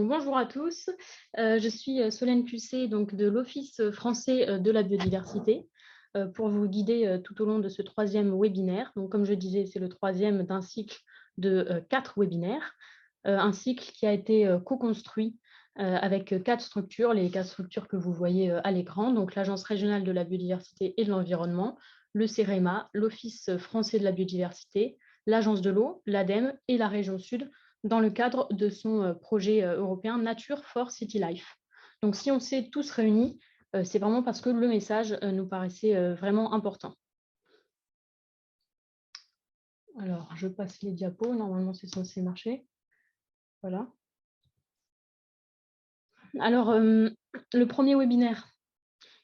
Bonjour à tous, je suis Solène Pucet donc de l'Office français de la biodiversité pour vous guider tout au long de ce troisième webinaire. Donc, comme je disais, c'est le troisième d'un cycle de 4 webinaires, un cycle qui a été co-construit avec 4 structures, les 4 structures que vous voyez à l'écran, donc l'Agence régionale de la biodiversité et de l'environnement, le CEREMA, l'Office français de la biodiversité, l'Agence de l'eau, l'ADEME et la région Sud, dans le cadre de son projet européen Nature for City Life. Donc, si on s'est tous réunis, c'est vraiment parce que le message nous paraissait vraiment important. Alors, je passe les diapos. Normalement, c'est censé marcher. Voilà. Alors, le premier webinaire,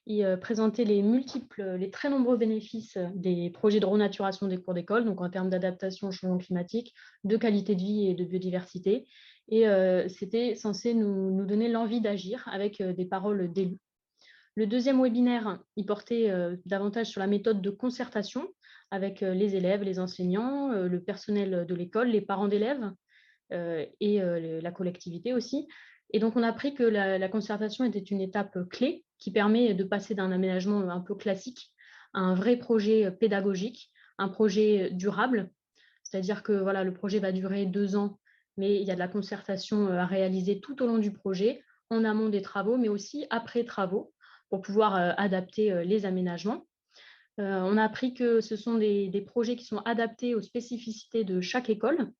il présentait les très nombreux bénéfices des projets de renaturation des cours d'école, donc en termes d'adaptation au changement climatique, de qualité de vie et de biodiversité. Et c'était censé nous donner l'envie d'agir avec des paroles d'élus. Le deuxième webinaire, il portait davantage sur la méthode de concertation avec les élèves, les enseignants, le personnel de l'école, les parents d'élèves et la collectivité aussi. Et donc, on a appris que la concertation était une étape clé qui permet de passer d'un aménagement un peu classique à un vrai projet pédagogique, un projet durable. C'est-à-dire que voilà, le projet va durer 2 ans, mais il y a de la concertation à réaliser tout au long du projet, en amont des travaux, mais aussi après travaux, pour pouvoir adapter les aménagements. On a appris que ce sont des projets qui sont adaptés aux spécificités de chaque école,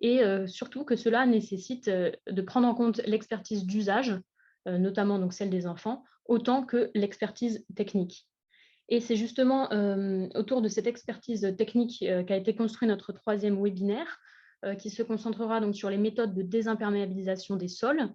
et surtout que cela nécessite de prendre en compte l'expertise d'usage, notamment donc celle des enfants, autant que l'expertise technique. Et c'est justement autour de cette expertise technique qu'a été construit notre troisième webinaire, qui se concentrera donc sur les méthodes de désimperméabilisation des sols,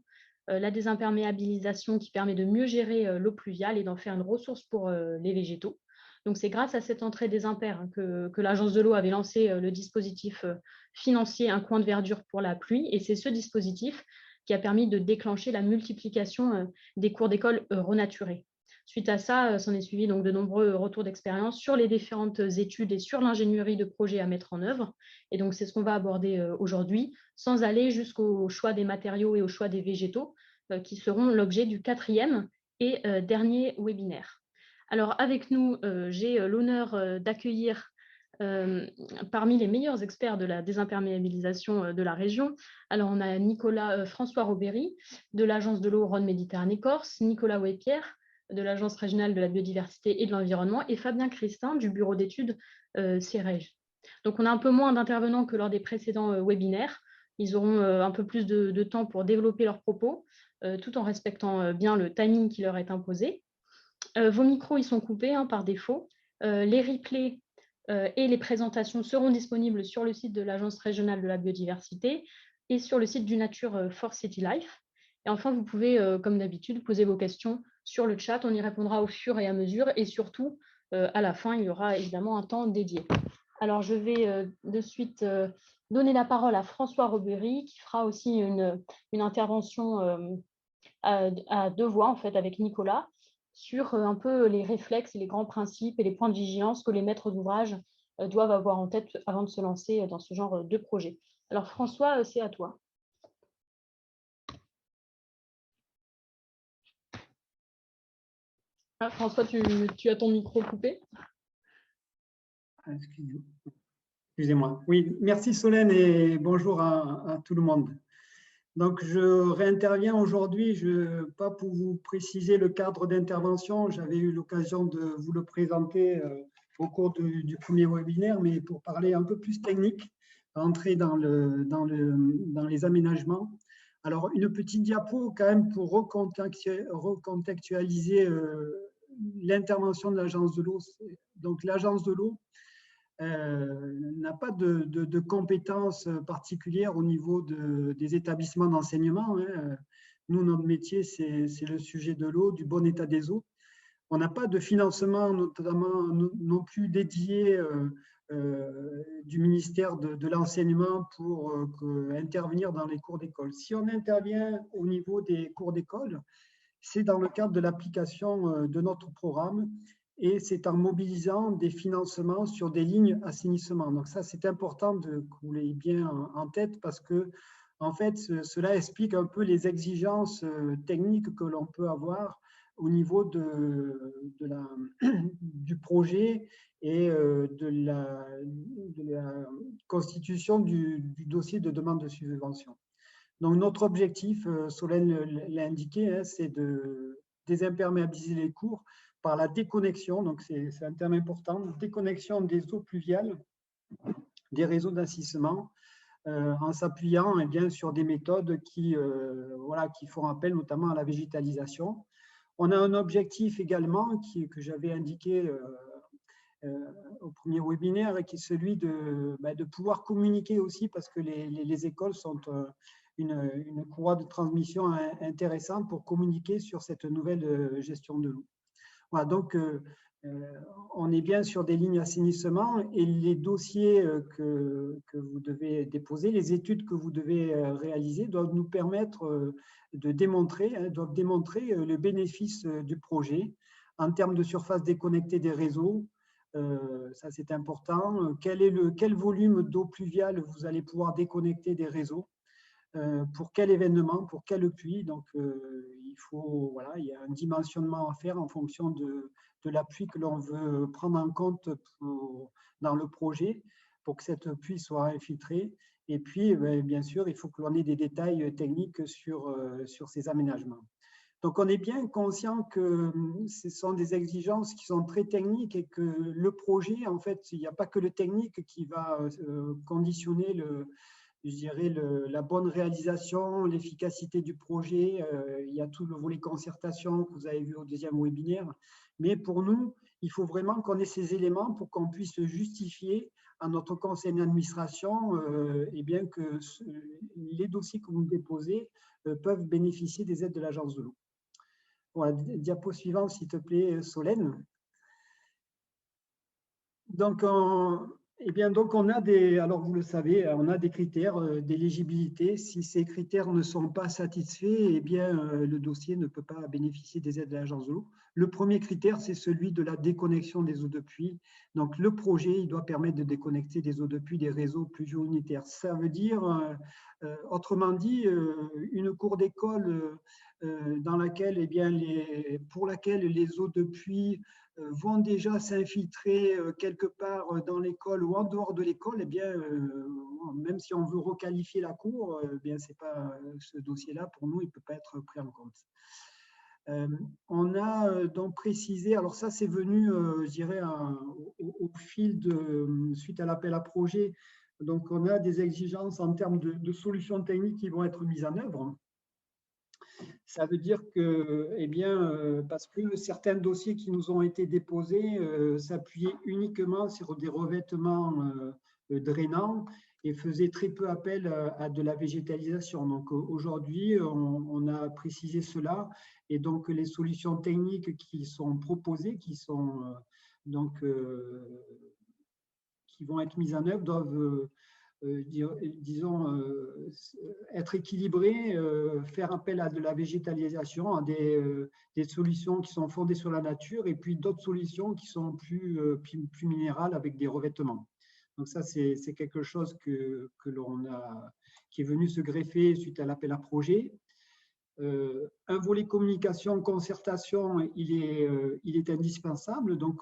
la désimperméabilisation qui permet de mieux gérer l'eau pluviale et d'en faire une ressource pour les végétaux. Donc, c'est grâce à cette entrée des impairs que l'Agence de l'eau avait lancé le dispositif financier Un coin de verdure pour la pluie. Et c'est ce dispositif qui a permis de déclencher la multiplication des cours d'école renaturés. Suite à ça, s'en est suivi donc de nombreux retours d'expérience sur les différentes études et sur l'ingénierie de projets à mettre en œuvre. Et donc, c'est ce qu'on va aborder aujourd'hui, sans aller jusqu'au choix des matériaux et au choix des végétaux, qui seront l'objet du quatrième et dernier webinaire. Alors, avec nous, j'ai l'honneur d'accueillir parmi les meilleurs experts de la désimperméabilisation de la région. Alors, on a François Robéry de l'Agence de l'eau Rhône-Méditerranée-Corse, Nicolas Ouépierre de l'Agence régionale de la biodiversité et de l'environnement et Fabien Christin du bureau d'études CEREG. Donc, on a un peu moins d'intervenants que lors des précédents webinaires. Ils auront un peu plus de temps pour développer leurs propos, tout en respectant bien le timing qui leur est imposé. Vos micros, ils sont coupés par défaut. Les replays et les présentations seront disponibles sur le site de l'Agence régionale de la biodiversité et sur le site du Nature for City Life. Et enfin, vous pouvez, comme d'habitude, poser vos questions sur le chat. On y répondra au fur et à mesure. Et surtout, à la fin, il y aura évidemment un temps dédié. Alors, je vais de suite donner la parole à François Robéry, qui fera aussi une intervention à 2 voix, en fait, avec Nicolas, sur un peu les réflexes et les grands principes et les points de vigilance que les maîtres d'ouvrage doivent avoir en tête avant de se lancer dans ce genre de projet. Alors François, c'est à toi. Ah, François, tu as ton micro coupé. Excusez-moi. Oui, merci Solène et bonjour à tout le monde. Donc, je réinterviens aujourd'hui, pas pour vous préciser le cadre d'intervention, j'avais eu l'occasion de vous le présenter au cours du premier webinaire, mais pour parler un peu plus technique, entrer dans les aménagements. Alors, une petite diapo quand même pour recontextualiser l'intervention de l'Agence de l'eau. Donc, l'Agence de l'eau n'a pas de compétences particulières au niveau des établissements d'enseignement. Nous, notre métier, c'est le sujet de l'eau, du bon état des eaux. On n'a pas de financement, notamment non plus dédié du ministère de l'enseignement pour intervenir dans les cours d'école. Si on intervient au niveau des cours d'école, c'est dans le cadre de l'application de notre programme et c'est en mobilisant des financements sur des lignes assainissement. Donc ça, c'est important que vous l'ayez bien en tête parce que En fait, cela explique un peu les exigences techniques que l'on peut avoir au niveau du projet et de la constitution du dossier de demande de subvention. Donc, notre objectif, Solène l'a indiqué, hein, c'est de désimperméabiliser les cours par la déconnexion, donc c'est un terme important, déconnexion des eaux pluviales, des réseaux d'assainissement, en s'appuyant sur des méthodes qui font appel notamment à la végétalisation. On a un objectif également que j'avais indiqué au premier webinaire, qui est celui de pouvoir communiquer aussi, parce que les écoles sont une courroie de transmission intéressante pour communiquer sur cette nouvelle gestion de l'eau. Voilà, donc on est bien sur des lignes assainissement, et les dossiers que vous devez déposer, les études que vous devez réaliser doivent nous permettre de démontrer, le bénéfice du projet en termes de surface déconnectée des réseaux. Ça, c'est important. Quel volume d'eau pluviale vous allez pouvoir déconnecter des réseaux, pour quel événement, pour quelle pluie. Donc, il y a un dimensionnement à faire en fonction de la pluie que l'on veut prendre en compte dans le projet pour que cette pluie soit infiltrée. Et puis, bien sûr, il faut que l'on ait des détails techniques sur ces aménagements. Donc, on est bien conscient que ce sont des exigences qui sont très techniques, et que le projet, en fait, il n'y a pas que le technique qui va conditionner la bonne réalisation, l'efficacité du projet. Il y a tout le volet concertation que vous avez vu au deuxième webinaire. Mais pour nous, il faut vraiment qu'on ait ces éléments pour qu'on puisse justifier à notre conseil d'administration que les dossiers que vous déposez peuvent bénéficier des aides de l'Agence de l'eau. Voilà, diapo suivante, s'il te plaît, Solène. Donc, on a alors vous le savez, on a des critères d'éligibilité. Si ces critères ne sont pas satisfaits, le dossier ne peut pas bénéficier des aides de l'Agence de l'eau. Le premier critère, c'est celui de la déconnexion des eaux de pluie. Donc, le projet, il doit permettre de déconnecter des eaux de pluie des réseaux pluvio-unitaires. Ça veut dire, autrement dit, une cour d'école dans laquelle, pour laquelle les eaux de pluie vont déjà s'infiltrer quelque part dans l'école ou en dehors de l'école, même si on veut requalifier la cour, c'est pas ce dossier-là, pour nous, il ne peut pas être pris en compte. On a donc précisé, alors ça c'est venu, je dirais, au fil suite à l'appel à projet. Donc on a des exigences en termes de solutions techniques qui vont être mises en œuvre. Ça veut dire que, parce que certains dossiers qui nous ont été déposés s'appuyaient uniquement sur des revêtements drainants et faisaient très peu appel à de la végétalisation. Donc aujourd'hui, on a précisé cela, et donc les solutions techniques qui sont proposées, qui vont être mises en œuvre, doivent être équilibré, faire appel à de la végétalisation, à des solutions qui sont fondées sur la nature, et puis d'autres solutions qui sont plus minérales avec des revêtements. Donc ça, c'est quelque chose qui est venu se greffer suite à l'appel à projet. Un volet communication, concertation, il est indispensable. Donc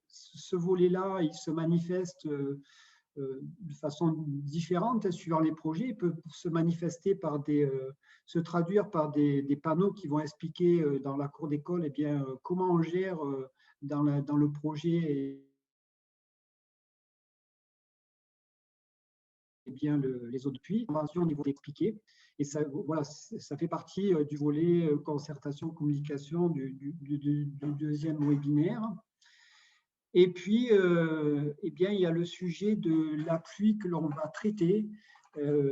ce volet-là, il se manifeste de façon différente suivant les projets. Il peut se manifester se traduire par des panneaux qui vont expliquer dans la cour d'école comment on gère dans le projet les eaux de pluie, au niveau d'expliquer. Et ça, voilà, ça fait partie du volet concertation, communication du deuxième webinaire. Et puis, il y a le sujet de la pluie que l'on va traiter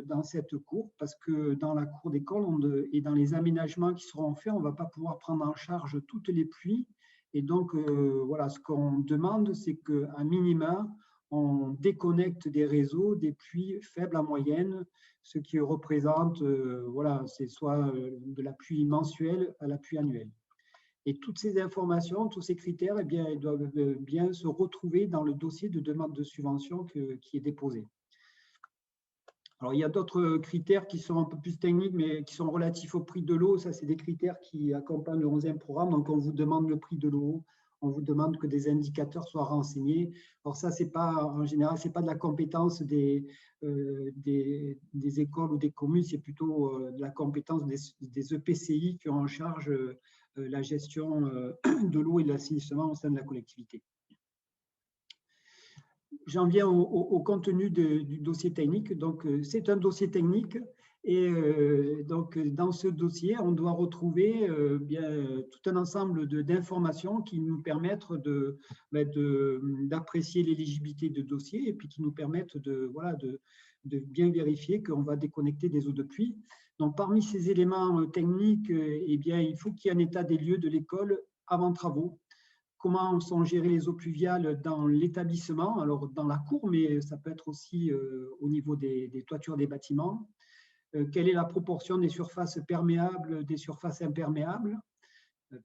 dans cette cour, parce que dans la cour d'école et dans les aménagements qui seront faits, on ne va pas pouvoir prendre en charge toutes les pluies. Et donc, voilà, ce qu'on demande, c'est qu'à minima, on déconnecte des réseaux des pluies faibles à moyenne, ce qui représente, c'est soit de la pluie mensuelle à la pluie annuelle. Et toutes ces informations, tous ces critères, ils doivent bien se retrouver dans le dossier de demande de subvention qui est déposé. Alors, il y a d'autres critères qui sont un peu plus techniques, mais qui sont relatifs au prix de l'eau. Ça, c'est des critères qui accompagnent le 11e programme. Donc, on vous demande le prix de l'eau, on vous demande que des indicateurs soient renseignés. Alors ça, c'est pas, en général, ce n'est pas de la compétence des écoles ou des communes, c'est plutôt de la compétence des EPCI qui ont en charge la gestion de l'eau et de l'assainissement au sein de la collectivité. J'en viens au contenu du dossier technique. Donc, c'est un dossier technique et donc, dans ce dossier, on doit retrouver tout un ensemble d'informations qui nous permettent d'apprécier l'éligibilité de dossier et puis qui nous permettent de bien vérifier qu'on va déconnecter des eaux de pluie. Donc, parmi ces éléments techniques, il faut qu'il y ait un état des lieux de l'école avant travaux. Comment sont gérées les eaux pluviales dans l'établissement, alors dans la cour, mais ça peut être aussi au niveau des toitures des bâtiments. Quelle est la proportion des surfaces perméables, des surfaces imperméables?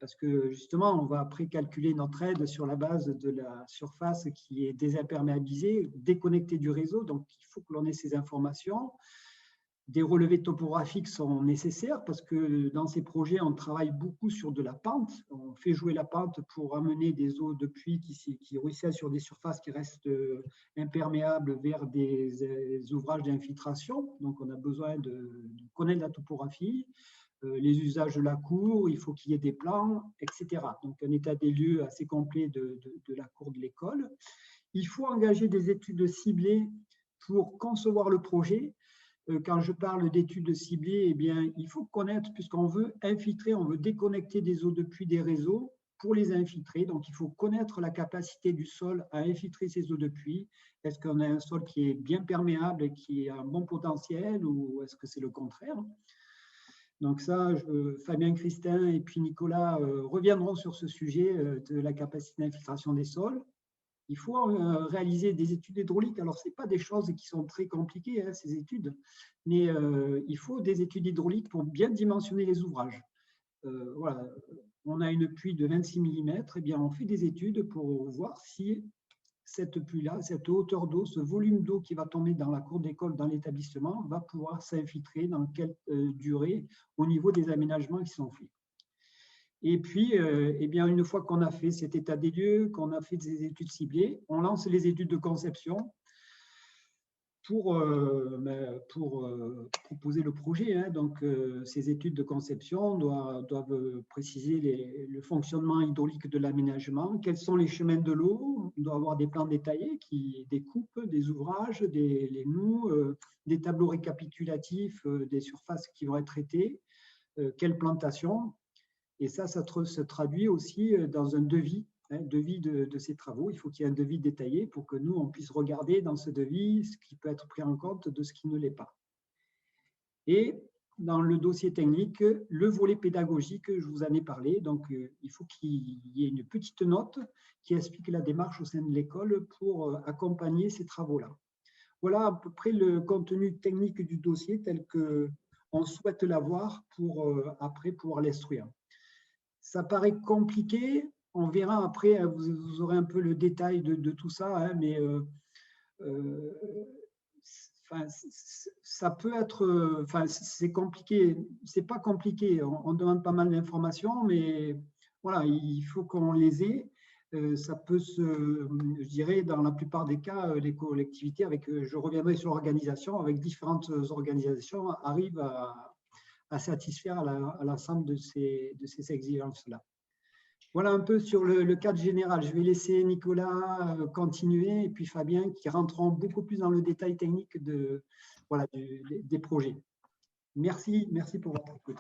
Parce que justement, on va après calculer notre aide sur la base de la surface qui est désimperméabilisée, déconnectée du réseau, donc il faut que l'on ait ces informations. Des relevés topographiques sont nécessaires parce que dans ces projets, on travaille beaucoup sur de la pente. On fait jouer la pente pour amener des eaux de pluie qui ruissellent sur des surfaces qui restent imperméables vers des ouvrages d'infiltration. Donc, on a besoin de connaître la topographie, les usages de la cour, il faut qu'il y ait des plans, etc. Donc, un état des lieux assez complet de la cour de l'école. Il faut engager des études ciblées pour concevoir le projet. Quand je parle d'études ciblées, il faut connaître, puisqu'on veut infiltrer, on veut déconnecter des eaux de pluie des réseaux pour les infiltrer. Donc, il faut connaître la capacité du sol à infiltrer ces eaux de pluie. Est-ce qu'on a un sol qui est bien perméable et qui a un bon potentiel ou est-ce que c'est le contraire? Donc ça, Fabien Christin et puis Nicolas reviendront sur ce sujet de la capacité d'infiltration des sols. Il faut réaliser des études hydrauliques. Alors, ce n'est pas des choses qui sont très compliquées, hein, ces études, mais il faut des études hydrauliques pour bien dimensionner les ouvrages. Voilà, on a une pluie de 26 mm, on fait des études pour voir si cette pluie-là, cette hauteur d'eau, ce volume d'eau qui va tomber dans la cour d'école, dans l'établissement, va pouvoir s'infiltrer dans quelle durée au niveau des aménagements qui sont faits. Et puis, une fois qu'on a fait cet état des lieux, qu'on a fait des études ciblées, on lance les études de conception pour proposer le projet. Hein. Donc, ces études de conception doivent préciser le fonctionnement hydraulique de l'aménagement, quels sont les chemins de l'eau, on doit avoir des plans détaillés, des coupes, des ouvrages, les nous, des tableaux récapitulatifs des surfaces qui vont être traitées, quelle plantation. Et ça se traduit aussi dans un devis, devis de ces travaux. Il faut qu'il y ait un devis détaillé pour que nous, on puisse regarder dans ce devis ce qui peut être pris en compte de ce qui ne l'est pas. Et dans le dossier technique, le volet pédagogique, je vous en ai parlé. Donc, il faut qu'il y ait une petite note qui explique la démarche au sein de l'école pour accompagner ces travaux-là. Voilà à peu près le contenu technique du dossier tel qu'on souhaite l'avoir pour après pouvoir l'instruire. Ça paraît compliqué, on verra après, vous aurez un peu le détail de tout ça, hein, mais ça peut être, c'est compliqué, c'est pas compliqué, on demande pas mal d'informations, mais voilà, il faut qu'on les ait. Ça peut je dirais, dans la plupart des cas, les collectivités, je reviendrai sur l'organisation, avec différentes organisations, arrivent à satisfaire à l'ensemble de ces exigences-là. Voilà un peu sur le cadre général. Je vais laisser Nicolas continuer et puis Fabien qui rentreront beaucoup plus dans le détail technique des projets. Merci pour votre écoute.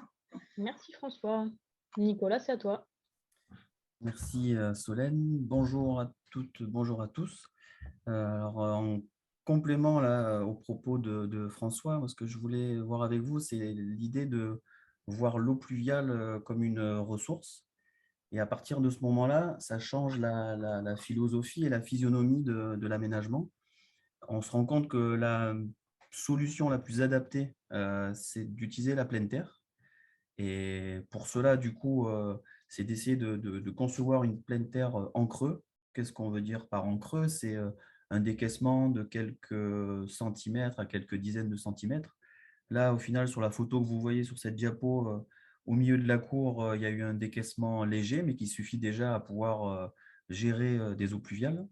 Merci François. Nicolas, c'est à toi. Merci Solène. Bonjour à toutes, bonjour à tous. Alors, en complément là, au propos de François, ce que je voulais voir avec vous, c'est l'idée de voir l'eau pluviale comme une ressource. Et à partir de ce moment-là, ça change la philosophie et la physionomie de l'aménagement. On se rend compte que la solution la plus adaptée, c'est d'utiliser la pleine terre. Et pour cela, du coup, c'est d'essayer de concevoir une pleine terre en creux. Qu'est-ce qu'on veut dire par en creux? C'est un décaissement de quelques centimètres à quelques dizaines de centimètres. Là, au final, sur la photo que vous voyez sur cette diapo, au milieu de la cour, il y a eu un décaissement léger, mais qui suffit déjà à pouvoir gérer des eaux pluviales.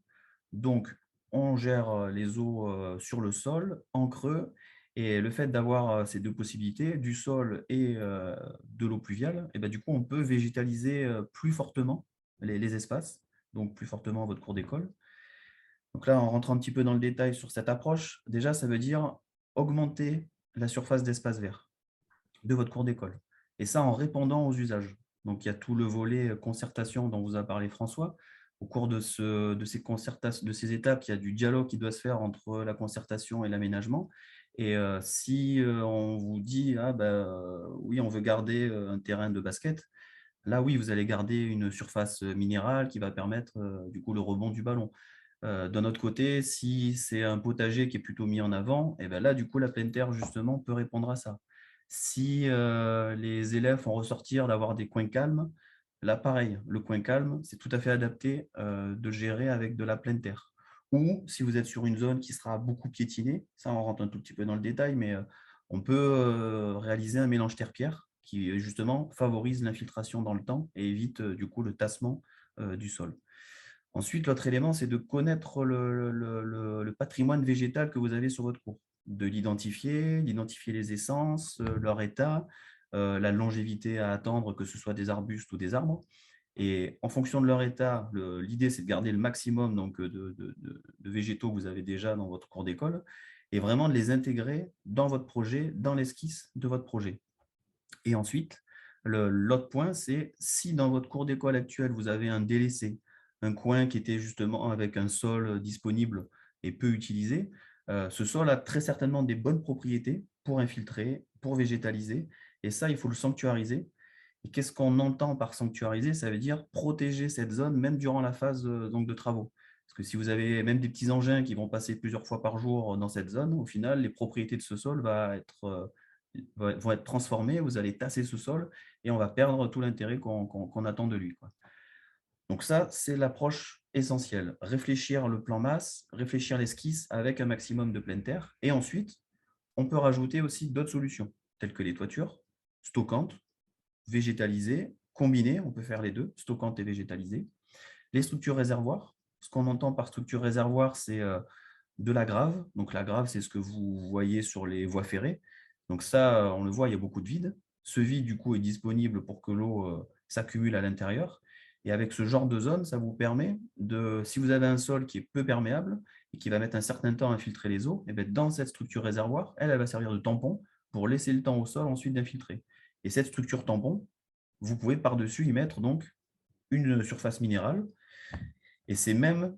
Donc, on gère les eaux sur le sol, en creux, et le fait d'avoir ces deux possibilités, du sol et de l'eau pluviale, et ben, du coup, on peut végétaliser plus fortement les espaces, donc plus fortement votre cours d'école. Donc là, en rentrant un petit peu dans le détail sur cette approche, déjà, ça veut dire augmenter la surface d'espace vert de votre cours d'école. Et ça, en répondant aux usages. Donc, il y a tout le volet concertation dont vous a parlé François. Au cours de ces concertations, de ces étapes, il y a du dialogue qui doit se faire entre la concertation et l'aménagement. Et si on vous dit, ah, oui, on veut garder un terrain de basket, là, oui, vous allez garder une surface minérale qui va permettre du coup le rebond du ballon. D'un autre côté, si c'est un potager qui est plutôt mis en avant, et ben là, du coup, la pleine terre, justement, peut répondre à ça. Si les élèves font ressortir d'avoir des coins calmes, là, pareil, le coin calme, c'est tout à fait adapté de gérer avec de la pleine terre. Ou si vous êtes sur une zone qui sera beaucoup piétinée, ça, on rentre un tout petit peu dans le détail, mais on peut réaliser un mélange terre-pierre qui, justement, favorise l'infiltration dans le temps et évite, du coup, le tassement du sol. Ensuite, l'autre élément, c'est de connaître le patrimoine végétal que vous avez sur votre cours, de l'identifier, d'identifier les essences, leur état, la longévité à attendre, que ce soit des arbustes ou des arbres. Et en fonction de leur état, l'idée, c'est de garder le maximum donc, de végétaux que vous avez déjà dans votre cours d'école et vraiment de les intégrer dans votre projet, dans l'esquisse de votre projet. Et ensuite, l'autre point, c'est si dans votre cours d'école actuel, vous avez un délaissé, un coin qui était justement avec un sol disponible et peu utilisé, ce sol a très certainement des bonnes propriétés pour infiltrer, pour végétaliser. Et ça, il faut le sanctuariser. Et qu'est-ce qu'on entend par sanctuariser? Ça veut dire protéger cette zone même durant la phase donc, de travaux. Parce que si vous avez même des petits engins qui vont passer plusieurs fois par jour dans cette zone, au final, les propriétés de ce sol vont être transformées, vous allez tasser ce sol et on va perdre tout l'intérêt qu'on attend de lui, quoi. Donc ça, c'est l'approche essentielle. Réfléchir le plan masse, réfléchir l'esquisse avec un maximum de pleine terre. Et ensuite, on peut rajouter aussi d'autres solutions, telles que les toitures, stockantes, végétalisées, combinées, on peut faire les deux, stockantes et végétalisées. Les structures réservoirs, ce qu'on entend par structure réservoir, c'est de la grave. Donc la grave, c'est ce que vous voyez sur les voies ferrées. Donc ça, on le voit, il y a beaucoup de vide. Ce vide, du coup, est disponible pour que l'eau s'accumule à l'intérieur. Et avec ce genre de zone, ça vous permet de, si vous avez un sol qui est peu perméable et qui va mettre un certain temps à filtrer les eaux, et bien dans cette structure réservoir, elle va servir de tampon pour laisser le temps au sol ensuite d'infiltrer. Et cette structure tampon, vous pouvez par-dessus y mettre donc une surface minérale. Et c'est même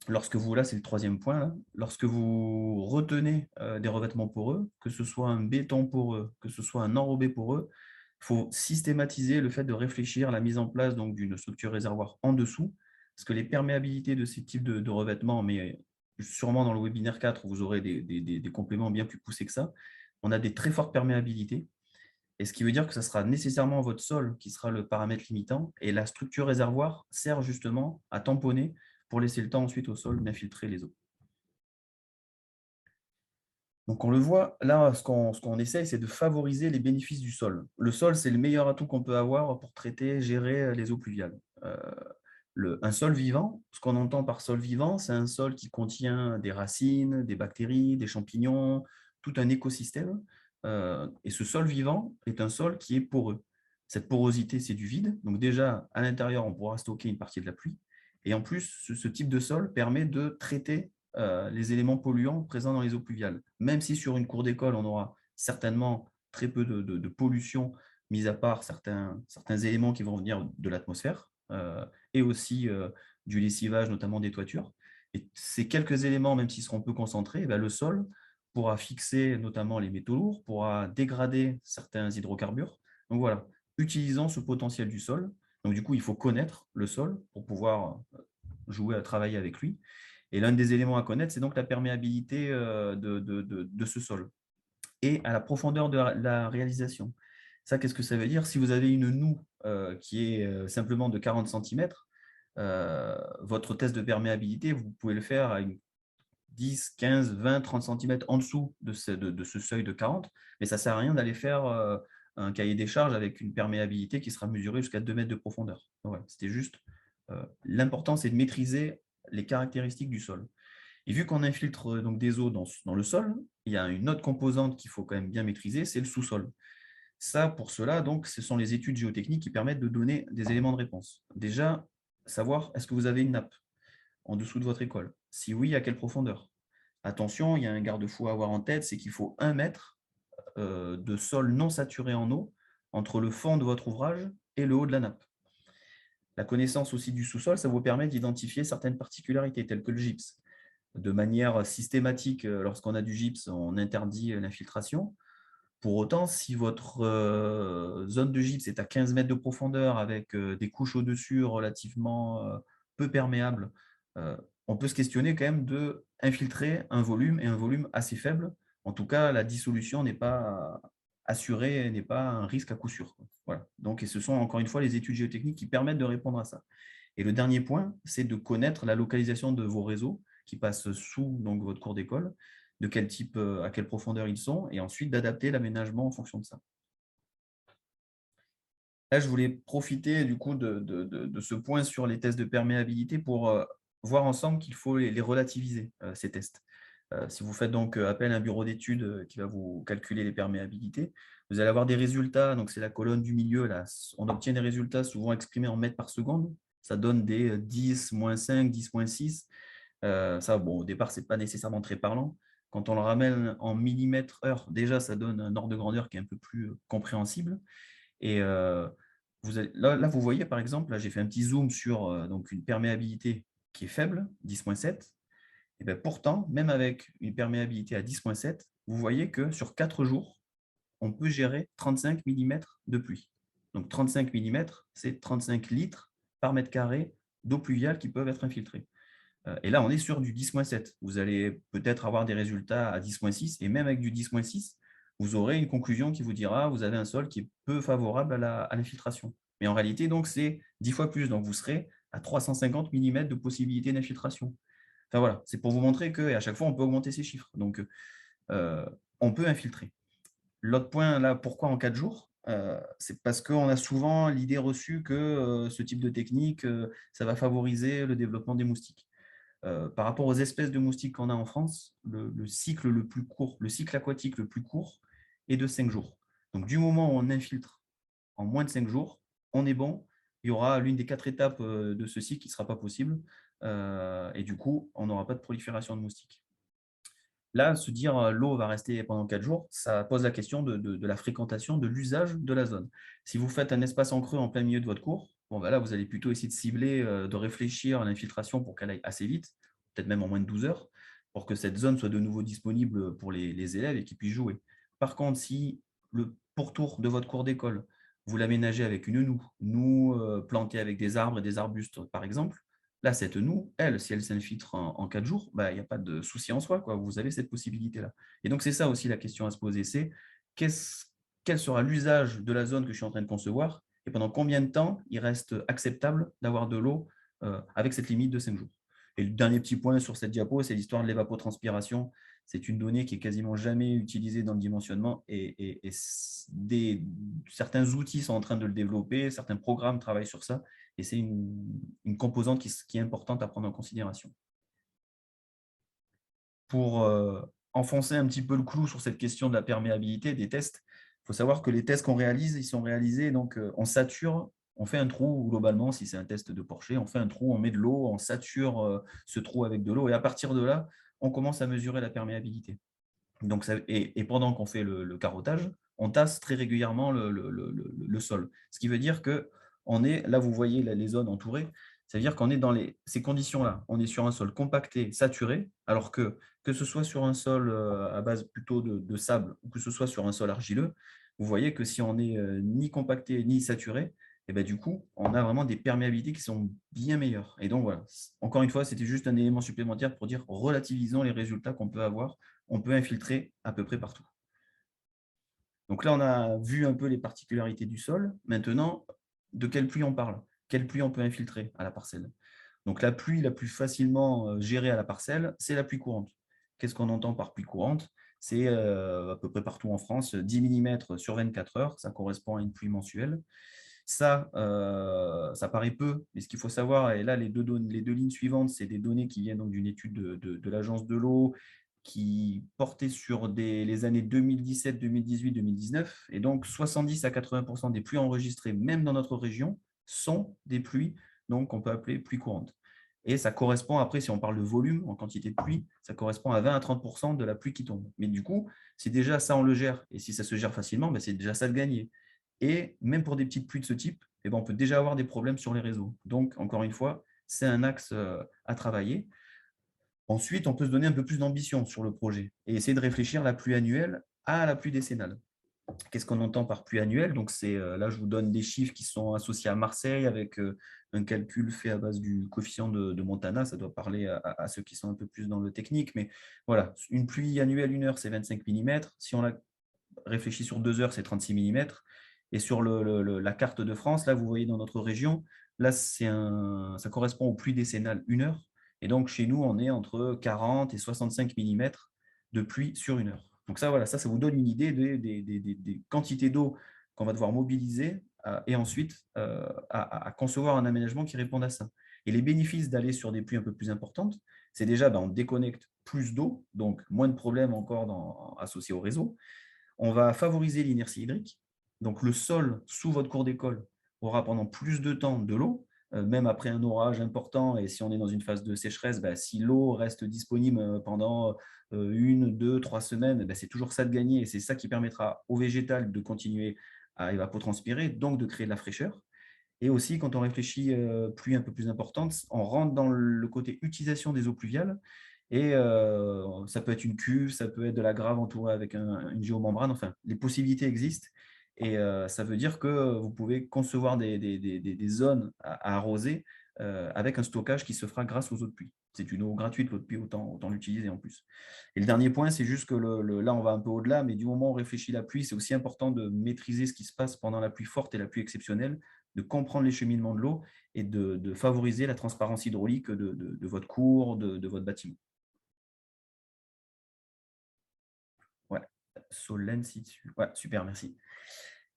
lorsque vous, là c'est le troisième point, là, lorsque vous retenez des revêtements poreux, que ce soit un béton poreux, que ce soit un enrobé poreux, il faut systématiser le fait de réfléchir à la mise en place d'une structure réservoir en dessous, parce que les perméabilités de ces types de revêtements, mais sûrement dans le webinaire 4, vous aurez des compléments bien plus poussés que ça, on a des très fortes perméabilités, et ce qui veut dire que ce sera nécessairement votre sol qui sera le paramètre limitant, et la structure réservoir sert justement à tamponner pour laisser le temps ensuite au sol d'infiltrer les eaux. Donc on le voit, là, ce qu'on essaye, c'est de favoriser les bénéfices du sol. Le sol, c'est le meilleur atout qu'on peut avoir pour traiter, gérer les eaux pluviales. Un sol vivant, ce qu'on entend par sol vivant, c'est un sol qui contient des racines, des bactéries, des champignons, tout un écosystème. Et ce sol vivant est un sol qui est poreux. Cette porosité, c'est du vide. Donc déjà, à l'intérieur, on pourra stocker une partie de la pluie. Et en plus, ce type de sol permet de traiter les éléments polluants présents dans les eaux pluviales. Même si sur une cour d'école, on aura certainement très peu de pollution, mis à part certains éléments qui vont venir de l'atmosphère, et aussi du lessivage, notamment des toitures. Et ces quelques éléments, même s'ils seront peu concentrés, le sol pourra fixer notamment les métaux lourds, pourra dégrader certains hydrocarbures. Donc voilà, utilisant ce potentiel du sol. Donc du coup, il faut connaître le sol pour pouvoir jouer à travailler avec lui. Et l'un des éléments à connaître, c'est donc la perméabilité de ce sol et à la profondeur de la réalisation. Ça, qu'est-ce que ça veut dire? Si vous avez une noue qui est simplement de 40 cm, votre test de perméabilité, vous pouvez le faire à une 10, 15, 20, 30 centimètres en dessous de ce seuil de 40, mais ça ne sert à rien d'aller faire un cahier des charges avec une perméabilité qui sera mesurée jusqu'à 2 mètres de profondeur. Ouais, c'était juste, l'important, c'est de maîtriser les caractéristiques du sol. Et vu qu'on infiltre donc des eaux dans le sol, il y a une autre composante qu'il faut quand même bien maîtriser, c'est le sous-sol. Ça, pour cela, donc, ce sont les études géotechniques qui permettent de donner des éléments de réponse. Déjà, savoir, est-ce que vous avez une nappe en dessous de votre école? Si oui, à quelle profondeur? Attention, il y a un garde-fou à avoir en tête, c'est qu'il faut 1 mètre de sol non saturé en eau entre le fond de votre ouvrage et le haut de la nappe. La connaissance aussi du sous-sol, ça vous permet d'identifier certaines particularités, telles que le gypse. De manière systématique, lorsqu'on a du gypse, on interdit l'infiltration. Pour autant, si votre zone de gypse est à 15 mètres de profondeur avec des couches au-dessus relativement peu perméables, on peut se questionner quand même de infiltrer un volume et un volume assez faible. En tout cas, la dissolution n'est pas assurée, n'est pas un risque à coup sûr. Voilà. Donc, et ce sont encore une fois les études géotechniques qui permettent de répondre à ça. Et le dernier point, c'est de connaître la localisation de vos réseaux qui passent sous donc, votre cours d'école, de quel type, à quelle profondeur ils sont, et ensuite d'adapter l'aménagement en fonction de ça. Là, je voulais profiter du coup de ce point sur les tests de perméabilité pour voir ensemble qu'il faut les relativiser, ces tests. Si vous faites donc appel à un bureau d'études qui va vous calculer les perméabilités, vous allez avoir des résultats, donc c'est la colonne du milieu, là, on obtient des résultats souvent exprimés en mètres par seconde, ça donne des 10, moins 5, 10, moins 6. Ça, bon, au départ, ce n'est pas nécessairement très parlant. Quand on le ramène en millimètres heure, déjà, ça donne un ordre de grandeur qui est un peu plus compréhensible. Et là, vous voyez, par exemple, là, j'ai fait un petit zoom sur donc une perméabilité qui est faible, 10,7. Et bien, pourtant, même avec une perméabilité à 10,7, vous voyez que sur 4 jours, on peut gérer 35 millimètres de pluie. Donc 35 millimètres, c'est 35 litres par mètre carré d'eau pluviale qui peuvent être infiltrés. Et là, on est sur du 10,7. Vous allez peut-être avoir des résultats à 10,6, et même avec du 10,6, vous aurez une conclusion qui vous dira vous avez un sol qui est peu favorable à l'infiltration. Mais en réalité, donc, c'est 10 fois plus. Donc, vous serez à 350 mm de possibilité d'infiltration. Enfin voilà, c'est pour vous montrer qu'à chaque fois, on peut augmenter ces chiffres. Donc, on peut infiltrer. L'autre point, là, pourquoi en 4 jours? C'est parce qu'on a souvent l'idée reçue que ce type de technique, ça va favoriser le développement des moustiques. Par rapport aux espèces de moustiques qu'on a en France, le cycle le plus court, le cycle aquatique le plus court est de 5 jours. Donc, du moment où on infiltre en moins de 5 jours, on est bon. Il y aura l'une des 4 étapes de ce cycle qui ne sera pas possible. Et du coup, on n'aura pas de prolifération de moustiques. Là, se dire l'eau va rester pendant 4 jours, ça pose la question de la fréquentation, de l'usage de la zone. Si vous faites un espace en creux en plein milieu de votre cours, bon, ben là, vous allez plutôt essayer de cibler, de réfléchir à l'infiltration pour qu'elle aille assez vite, peut-être même en moins de 12 heures, pour que cette zone soit de nouveau disponible pour les élèves et qu'ils puissent jouer. Par contre, si le pourtour de votre cours d'école, vous l'aménagez avec une noue plantée avec des arbres et des arbustes, par exemple, là, cette noue, elle, si elle s'infiltre en 4 jours, bah, il n'y a pas de souci en soi, quoi. Vous avez cette possibilité-là. Et donc, c'est ça aussi la question à se poser, c'est quel sera l'usage de la zone que je suis en train de concevoir et pendant combien de temps il reste acceptable d'avoir de l'eau avec cette limite de 5 jours. Et le dernier petit point sur cette diapo, c'est l'histoire de l'évapotranspiration. C'est une donnée qui est quasiment jamais utilisée dans le dimensionnement et certains outils sont en train de le développer, certains programmes travaillent sur ça. Et c'est une composante qui est importante à prendre en considération. Pour enfoncer un petit peu le clou sur cette question de la perméabilité des tests, il faut savoir que les tests qu'on réalise, ils sont réalisés, donc on sature, on fait un trou globalement, si c'est un test de Porcher, on fait un trou, on met de l'eau, on sature ce trou avec de l'eau, et à partir de là, on commence à mesurer la perméabilité. Donc et pendant qu'on fait le carottage, on tasse très régulièrement le sol. Ce qui veut dire que on est, là vous voyez les zones entourées, ça veut dire qu'on est dans ces conditions-là. On est sur un sol compacté, saturé, alors que ce soit sur un sol à base plutôt de sable ou que ce soit sur un sol argileux, vous voyez que si on n'est ni compacté ni saturé, et ben, du coup, on a vraiment des perméabilités qui sont bien meilleures. Et donc voilà, encore une fois, c'était juste un élément supplémentaire pour dire relativisons les résultats qu'on peut avoir. On peut infiltrer à peu près partout. Donc là, on a vu un peu les particularités du sol. Maintenant, de quelle pluie on parle? Quelle pluie on peut infiltrer à la parcelle? Donc la pluie la plus facilement gérée à la parcelle, c'est la pluie courante. Qu'est-ce qu'on entend par pluie courante? C'est à peu près partout en France, 10 mm sur 24 heures, ça correspond à une pluie mensuelle. Ça paraît peu, mais ce qu'il faut savoir, et là, les deux lignes suivantes, c'est des données qui viennent donc d'une étude de l'Agence de l'eau qui portait sur les années 2017, 2018, 2019. Et donc, 70 à 80% des pluies enregistrées, même dans notre région, sont des pluies qu'on peut appeler pluies courantes. Et ça correspond, après, si on parle de volume, en quantité de pluie, ça correspond à 20 à 30% de la pluie qui tombe. Mais du coup, si déjà ça, on le gère, et si ça se gère facilement, ben, c'est déjà ça de gagner. Et même pour des petites pluies de ce type, eh ben, on peut déjà avoir des problèmes sur les réseaux. Donc, encore une fois, c'est un axe à travailler. Ensuite, on peut se donner un peu plus d'ambition sur le projet et essayer de réfléchir la pluie annuelle à la pluie décennale. Qu'est-ce qu'on entend par pluie annuelle? Donc, là, je vous donne des chiffres qui sont associés à Marseille avec un calcul fait à base du coefficient de Montana. Ça doit parler à ceux qui sont un peu plus dans le technique. Mais voilà, une pluie annuelle, 1 heure, c'est 25 mm. Si on la réfléchit sur 2 heures, c'est 36 mm. Et sur la carte de France, là, vous voyez dans notre région, là, ça correspond aux pluies décennales 1 heure. Et donc, chez nous, on est entre 40 et 65 mm de pluie sur 1 heure. Donc ça, voilà, ça vous donne une idée des quantités d'eau qu'on va devoir mobiliser et ensuite à concevoir un aménagement qui réponde à ça. Et les bénéfices d'aller sur des pluies un peu plus importantes, c'est déjà, on déconnecte plus d'eau, donc moins de problèmes encore associés au réseau. On va favoriser l'inertie hydrique. Donc, le sol sous votre cours d'école aura pendant plus de temps de l'eau, même après un orage important. Et si on est dans une phase de sécheresse, si l'eau reste disponible pendant 1, 2, 3 semaines, c'est toujours ça de gagner. Et c'est ça qui permettra au végétal de continuer à évapotranspirer, donc de créer de la fraîcheur. Et aussi, quand on réfléchit pluie un peu plus importante, on rentre dans le côté utilisation des eaux pluviales. Et ça peut être une cuve, ça peut être de la grave entourée avec une géomembrane. Enfin, les possibilités existent. Et ça veut dire que vous pouvez concevoir des zones à arroser avec un stockage qui se fera grâce aux eaux de pluie. C'est une eau gratuite, l'eau de pluie, autant l'utiliser en plus. Et le dernier point, c'est juste que là, on va un peu au-delà, mais du moment où on réfléchit la pluie, c'est aussi important de maîtriser ce qui se passe pendant la pluie forte et la pluie exceptionnelle, de comprendre les cheminements de l'eau et de favoriser la transparence hydraulique de votre cours, de votre bâtiment. Ouais, Solène, si tu... Ouais, super, merci.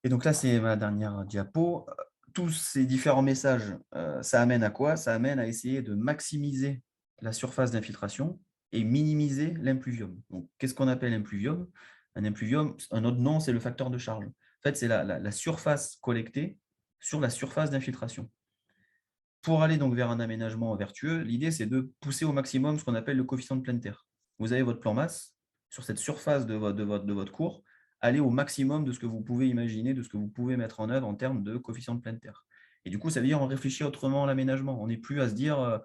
Et donc là, c'est ma dernière diapo. Tous ces différents messages, ça amène à quoi? Ça amène à essayer de maximiser la surface d'infiltration et minimiser l'impluvium. Donc, qu'est-ce qu'on appelle impluvium? Un impluvium, un autre nom, c'est le facteur de charge. En fait, c'est la surface collectée sur la surface d'infiltration. Pour aller donc vers un aménagement vertueux, l'idée, c'est de pousser au maximum ce qu'on appelle le coefficient de pleine terre. Vous avez votre plan masse, sur cette surface de votre cours, aller au maximum de ce que vous pouvez imaginer, de ce que vous pouvez mettre en œuvre en termes de coefficient de pleine terre. Et du coup, ça veut dire on réfléchit autrement à l'aménagement. On n'est plus à se dire,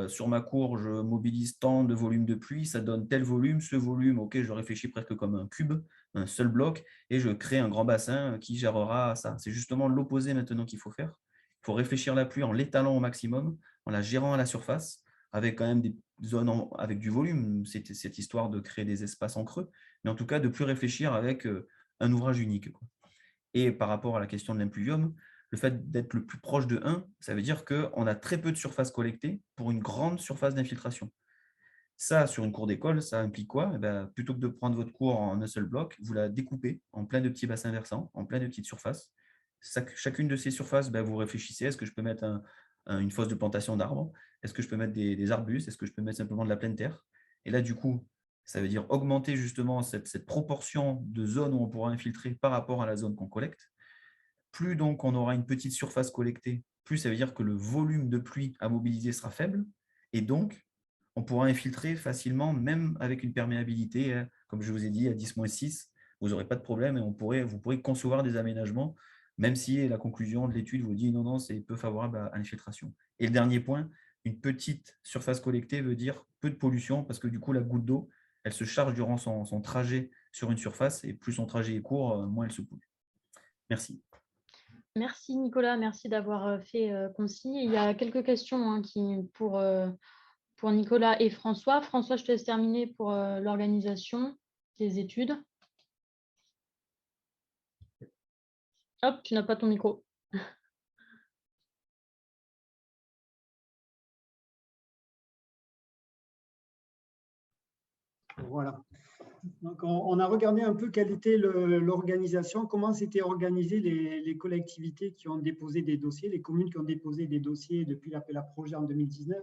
sur ma cour, je mobilise tant de volume de pluie, ça donne tel volume, ce volume, ok, je réfléchis presque comme un cube, un seul bloc, et je crée un grand bassin qui gérera ça. C'est justement l'opposé maintenant qu'il faut faire. Il faut réfléchir la pluie en l'étalant au maximum, en la gérant à la surface, avec quand même des zones avec du volume, cette histoire de créer des espaces en creux, mais en tout cas de plus réfléchir avec un ouvrage unique. Et par rapport à la question de l'impluvium, le fait d'être le plus proche de 1, ça veut dire qu'on a très peu de surface collectée pour une grande surface d'infiltration. Ça, sur une cour d'école, ça implique quoi? Plutôt que de prendre votre cour en un seul bloc, vous la découpez en plein de petits bassins versants, en plein de petites surfaces. Chacune de ces surfaces, vous réfléchissez, est-ce que je peux mettre une fosse de plantation d'arbres? Est-ce que je peux mettre des arbustes? Est-ce que je peux mettre simplement de la pleine terre? Et là, du coup, ça veut dire augmenter justement cette proportion de zones où on pourra infiltrer par rapport à la zone qu'on collecte. Plus donc on aura une petite surface collectée, plus ça veut dire que le volume de pluie à mobiliser sera faible. Et donc, on pourra infiltrer facilement, même avec une perméabilité, comme je vous ai dit, à 10-6, vous n'aurez pas de problème et vous pourrez concevoir des aménagements, même si la conclusion de l'étude vous dit non, c'est peu favorable à l'infiltration. Et le dernier point, une petite surface collectée veut dire peu de pollution, parce que du coup, la goutte d'eau, elle se charge durant son trajet sur une surface, et plus son trajet est court, moins elle se pollue. Merci. Merci Nicolas, merci d'avoir fait concis. Il y a quelques questions pour Nicolas et François. François, je te laisse terminer pour l'organisation des études. Hop, tu n'as pas ton micro. Voilà. Donc, on a regardé un peu quelle était l'organisation, comment s'étaient organisées les collectivités qui ont déposé des dossiers, les communes qui ont déposé des dossiers depuis l'appel à projet en 2019.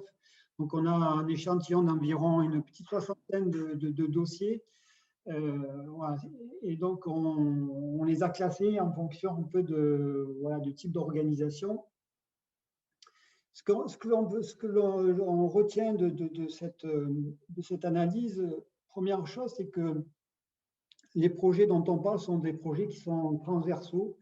Donc, on a un échantillon d'environ une petite soixantaine de dossiers. Voilà. Et donc, on les a classés en fonction un peu voilà, du type d'organisation. Ce que l'on retient de cette analyse, première chose, c'est que les projets dont on parle sont des projets qui sont transversaux,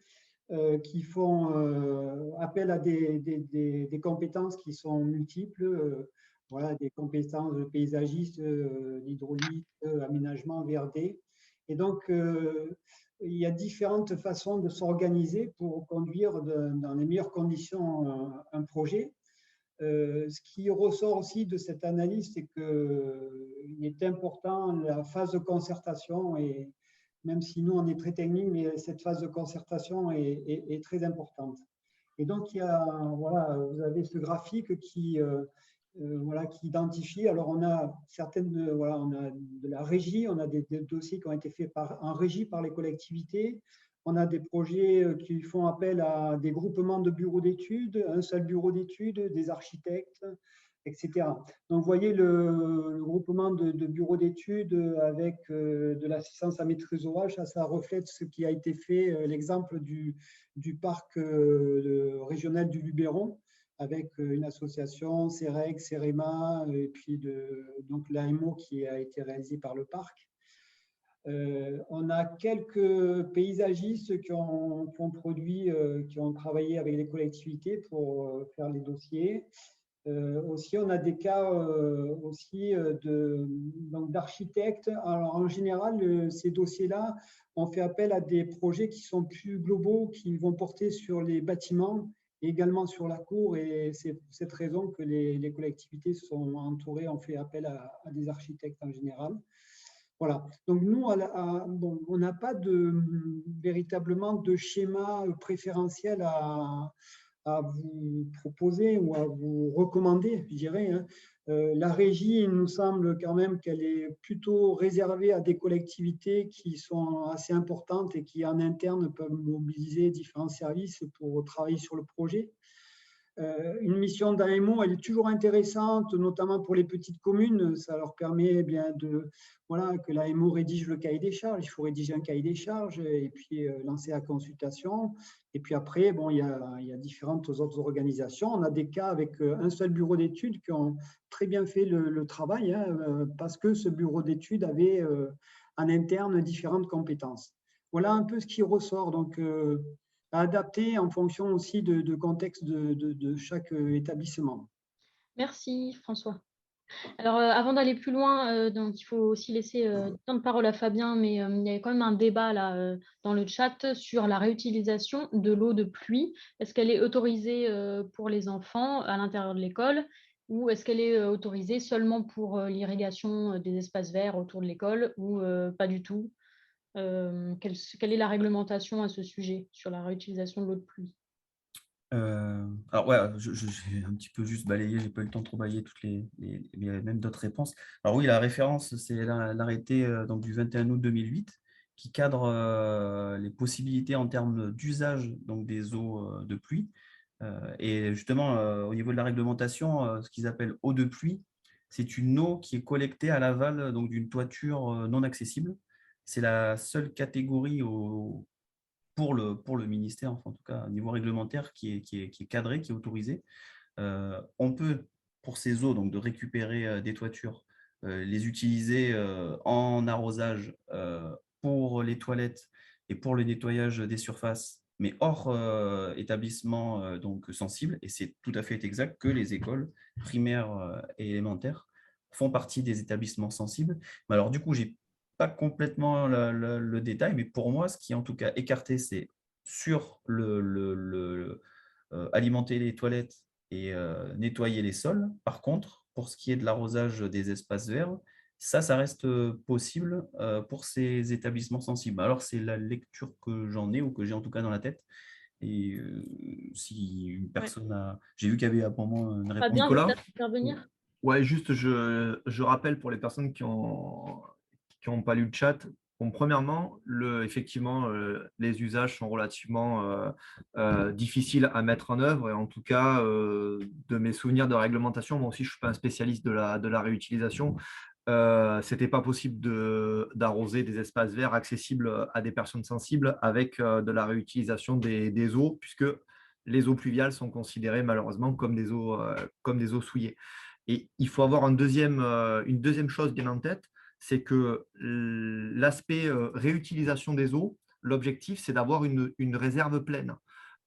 qui font appel à des compétences qui sont multiples, voilà, des compétences de paysagiste, d'hydraulique, aménagement, VRD. Et donc, il y a différentes façons de s'organiser pour conduire dans les meilleures conditions un projet. Ce qui ressort aussi de cette analyse, c'est qu'il est important la phase de concertation, et même si nous on est très technique, mais cette phase de concertation est très importante. Et donc voilà, vous avez ce graphique voilà, qui identifie. Alors on a voilà, on a de la régie, on a des dossiers qui ont été faits en régie par les collectivités. On a des projets qui font appel à des groupements de bureaux d'études, un seul bureau d'études, des architectes, etc. Donc, vous voyez le groupement de bureaux d'études avec de l'assistance à maîtrise d'ouvrage, ça reflète ce qui a été fait, l'exemple du parc régional du Luberon, avec une association, CEREC, CEREMA, et puis donc l'AMO qui a été réalisé par le parc. On a quelques paysagistes qui ont produit, qui ont travaillé avec les collectivités pour faire les dossiers. Aussi, on a des cas aussi d'architectes. Alors, en général, ces dossiers-là, on fait appel à des projets qui sont plus globaux, qui vont porter sur les bâtiments et également sur la cour. Et c'est pour cette raison que les collectivités sont entourées, on fait appel à des architectes en général. Voilà. Donc, nous, bon, on n'a pas véritablement de schéma préférentiel à vous proposer ou à vous recommander, je dirais. Hein. La régie, il nous semble quand même qu'elle est plutôt réservée à des collectivités qui sont assez importantes et qui, en interne, peuvent mobiliser différents services pour travailler sur le projet. Une mission d'AMO, elle est toujours intéressante, notamment pour les petites communes. Ça leur permet bien voilà, que l'AMO rédige le cahier des charges. Il faut rédiger un cahier des charges et puis lancer la consultation. Et puis après, bon, il y a différentes autres organisations. On a des cas avec un seul bureau d'études qui ont très bien fait le travail, hein, parce que ce bureau d'études avait en interne différentes compétences. Voilà un peu ce qui ressort. Donc, à adapter en fonction aussi de contexte de chaque établissement. Merci François. Alors, avant d'aller plus loin, donc il faut aussi laisser temps de parole à Fabien, mais il y a quand même un débat là dans le chat sur la réutilisation de l'eau de pluie. Est-ce qu'elle est autorisée pour les enfants à l'intérieur de l'école ou est-ce qu'elle est autorisée seulement pour l'irrigation des espaces verts autour de l'école ou pas du tout? Quelle est la réglementation à ce sujet sur la réutilisation de l'eau de pluie? Alors ouais, j'ai un petit peu juste balayé, j'ai pas eu le temps de trop balayer mais il y avait même d'autres réponses. Alors oui, la référence, c'est l'arrêté donc du 21 août 2008 qui cadre les possibilités en termes d'usage donc des eaux de pluie. Et justement, au niveau de la réglementation, ce qu'ils appellent eau de pluie, c'est une eau qui est collectée à l'aval donc d'une toiture non accessible. C'est la seule catégorie pour le ministère, enfin, en tout cas au niveau réglementaire, qui est cadré, qui est autorisé. On peut, pour ces eaux, donc de récupérer des toitures, les utiliser en arrosage pour les toilettes et pour le nettoyage des surfaces, mais hors établissement donc sensible. Et c'est tout à fait exact que les écoles primaires et élémentaires font partie des établissements sensibles. Mais alors, du coup, j'ai pas complètement le détail, mais pour moi, ce qui est en tout cas écarté, c'est sur alimenter les toilettes et nettoyer les sols. Par contre, pour ce qui est de l'arrosage des espaces verts, ça reste possible pour ces établissements sensibles. Alors, c'est la lecture que j'en ai ou que j'ai en tout cas dans la tête. Et si une personne a... J'ai vu qu'il y avait à un moment une réponse. Fabien veut Nicolas? peut-être intervenir? Ouais, juste, je rappelle pour les personnes qui ont qui n'ont pas lu le chat. Bon, premièrement, effectivement, les usages sont relativement difficiles à mettre en œuvre. Et en tout cas, de mes souvenirs de réglementation, moi aussi, je ne suis pas un spécialiste de la réutilisation. Ce n'était pas possible d'arroser des espaces verts accessibles à des personnes sensibles avec de la réutilisation des eaux, puisque les eaux pluviales sont considérées malheureusement comme des eaux souillées. Et il faut avoir une deuxième chose bien en tête, c'est que l'aspect réutilisation des eaux, l'objectif, c'est d'avoir une réserve pleine.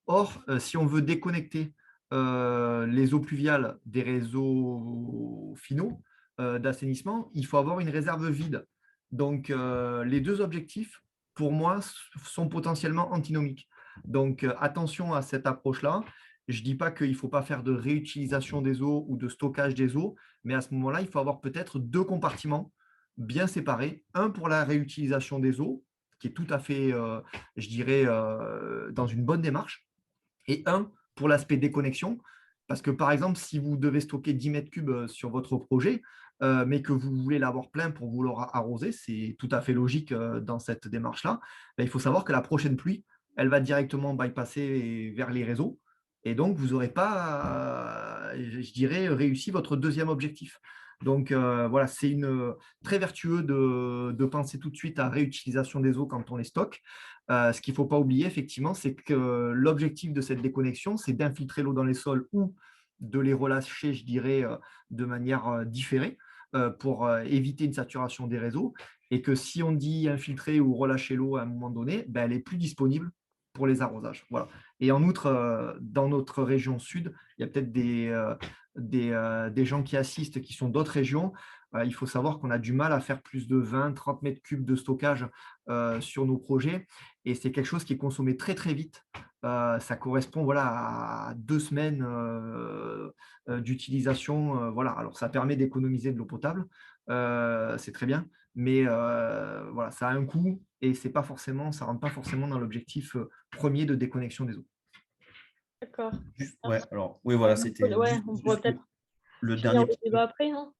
Or, si on veut déconnecter les eaux pluviales des réseaux finaux d'assainissement, il faut avoir une réserve vide. Donc, les deux objectifs, pour moi, sont potentiellement antinomiques. Donc, attention à cette approche-là. Je ne dis pas qu'il ne faut pas faire de réutilisation des eaux ou de stockage des eaux, mais à ce moment-là, il faut avoir peut-être deux compartiments bien séparés. Un pour la réutilisation des eaux, qui est tout à fait, je dirais, dans une bonne démarche, et un pour l'aspect déconnexion. Parce que, par exemple, si vous devez stocker 10 mètres cubes sur votre projet, mais que vous voulez l'avoir plein pour vous arroser, c'est tout à fait logique dans cette démarche-là, ben, il faut savoir que la prochaine pluie, elle va directement bypasser vers les réseaux. Et donc, vous n'aurez pas, je dirais, réussi votre deuxième objectif. Donc, voilà, c'est très vertueux de penser tout de suite à réutilisation des eaux quand on les stocke. Ce qu'il ne faut pas oublier, effectivement, c'est que l'objectif de cette déconnexion, c'est d'infiltrer l'eau dans les sols ou de les relâcher, je dirais, de manière différée pour éviter une saturation des réseaux. Et que si on dit infiltrer ou relâcher l'eau à un moment donné, ben, elle n'est plus disponible pour les arrosages. Voilà. Et en outre, dans notre région sud, il y a peut-être des gens qui assistent qui sont d'autres régions. Il faut savoir qu'on a du mal à faire plus de 20-30 mètres cubes de stockage sur nos projets. Et c'est quelque chose qui est consommé très, très vite. Ça correspond voilà, à 2 semaines d'utilisation. Voilà. Alors, ça permet d'économiser de l'eau potable. C'est très bien. Mais voilà, ça a un coût et ça ne rentre pas forcément dans l'objectif premier de déconnexion des eaux. D'accord. Ouais, alors, oui, voilà, c'était Ouais, juste, on pourrait peut-être le finir dernier le débat après, non?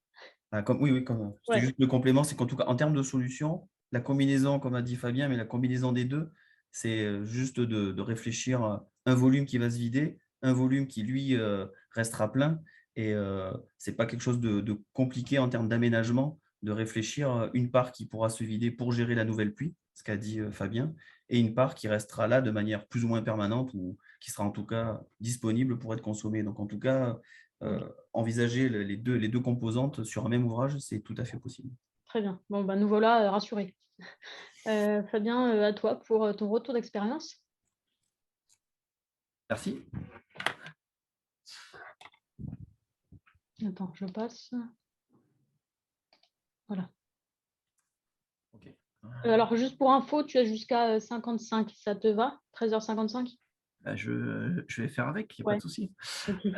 oui, oui, c'était Ouais. juste le complément, c'est qu'en tout cas, en termes de solutions, la combinaison, comme a dit Fabien, mais la combinaison des deux, c'est juste de réfléchir à un volume qui va se vider, un volume qui, lui, restera plein. Et ce n'est pas quelque chose de compliqué en termes d'aménagement, de réfléchir à une part qui pourra se vider pour gérer la nouvelle pluie, ce qu'a dit Fabien, et une part qui restera là de manière plus ou moins permanente ou qui sera en tout cas disponible pour être consommée. Donc, en tout cas, envisager les deux composantes sur un même ouvrage, c'est tout à fait possible. Très bien. Bon, bah, nous voilà rassurés. Fabien, à toi pour ton retour d'expérience. Merci. Attends, je passe. Voilà. Okay. Alors, juste pour info, tu as jusqu'à 55. Ça te va? 13h55? Je vais faire avec, il n'y a pas de souci. Okay.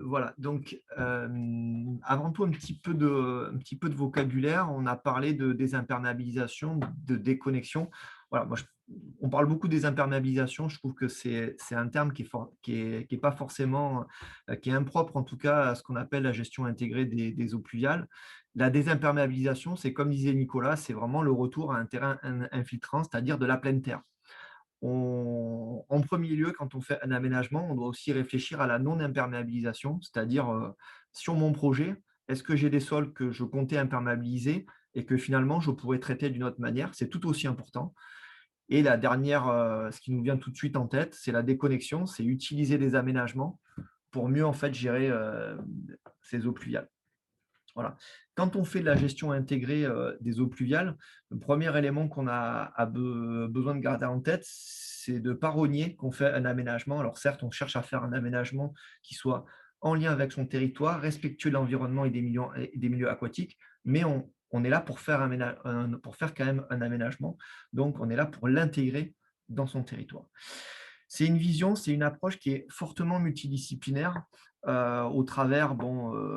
Voilà, donc avant tout un petit peu de vocabulaire. On a parlé de désimperméabilisation, de déconnexion. Voilà, moi, on parle beaucoup des imperméabilisations. Je trouve que c'est un terme qui est pas forcément, qui est impropre en tout cas à ce qu'on appelle la gestion intégrée des eaux pluviales. La désimperméabilisation, c'est comme disait Nicolas, c'est vraiment le retour à un terrain infiltrant, c'est-à-dire de la pleine terre. En premier lieu, quand on fait un aménagement, on doit aussi réfléchir à la non-imperméabilisation, c'est-à-dire sur mon projet, est-ce que j'ai des sols que je comptais imperméabiliser et que finalement je pourrais traiter d'une autre manière? C'est tout aussi important. Et la dernière, ce qui nous vient tout de suite en tête, c'est la déconnexion, c'est utiliser des aménagements pour mieux en fait gérer ces eaux pluviales. Voilà. Quand on fait de la gestion intégrée des eaux pluviales, le premier élément qu'on a besoin de garder en tête, c'est de ne pas renier qu'on fait un aménagement. Alors certes, on cherche à faire un aménagement qui soit en lien avec son territoire, respectueux de l'environnement et des milieux aquatiques, mais on est là pour faire quand même un aménagement. Donc, on est là pour l'intégrer dans son territoire. C'est une vision, c'est une approche qui est fortement multidisciplinaire au travers,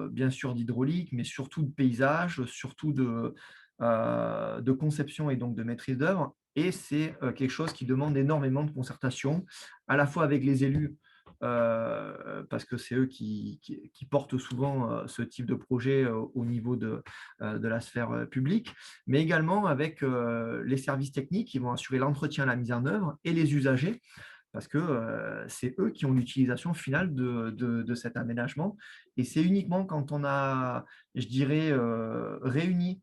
bien sûr, d'hydraulique, mais surtout de paysage, surtout de conception et donc de maîtrise d'œuvre. Et c'est quelque chose qui demande énormément de concertation, à la fois avec les élus parce que c'est eux qui portent souvent ce type de projet au niveau de la sphère publique, mais également avec les services techniques qui vont assurer l'entretien, la mise en œuvre, et les usagers, parce que c'est eux qui ont l'utilisation finale de cet aménagement. Et c'est uniquement quand on a, je dirais, réuni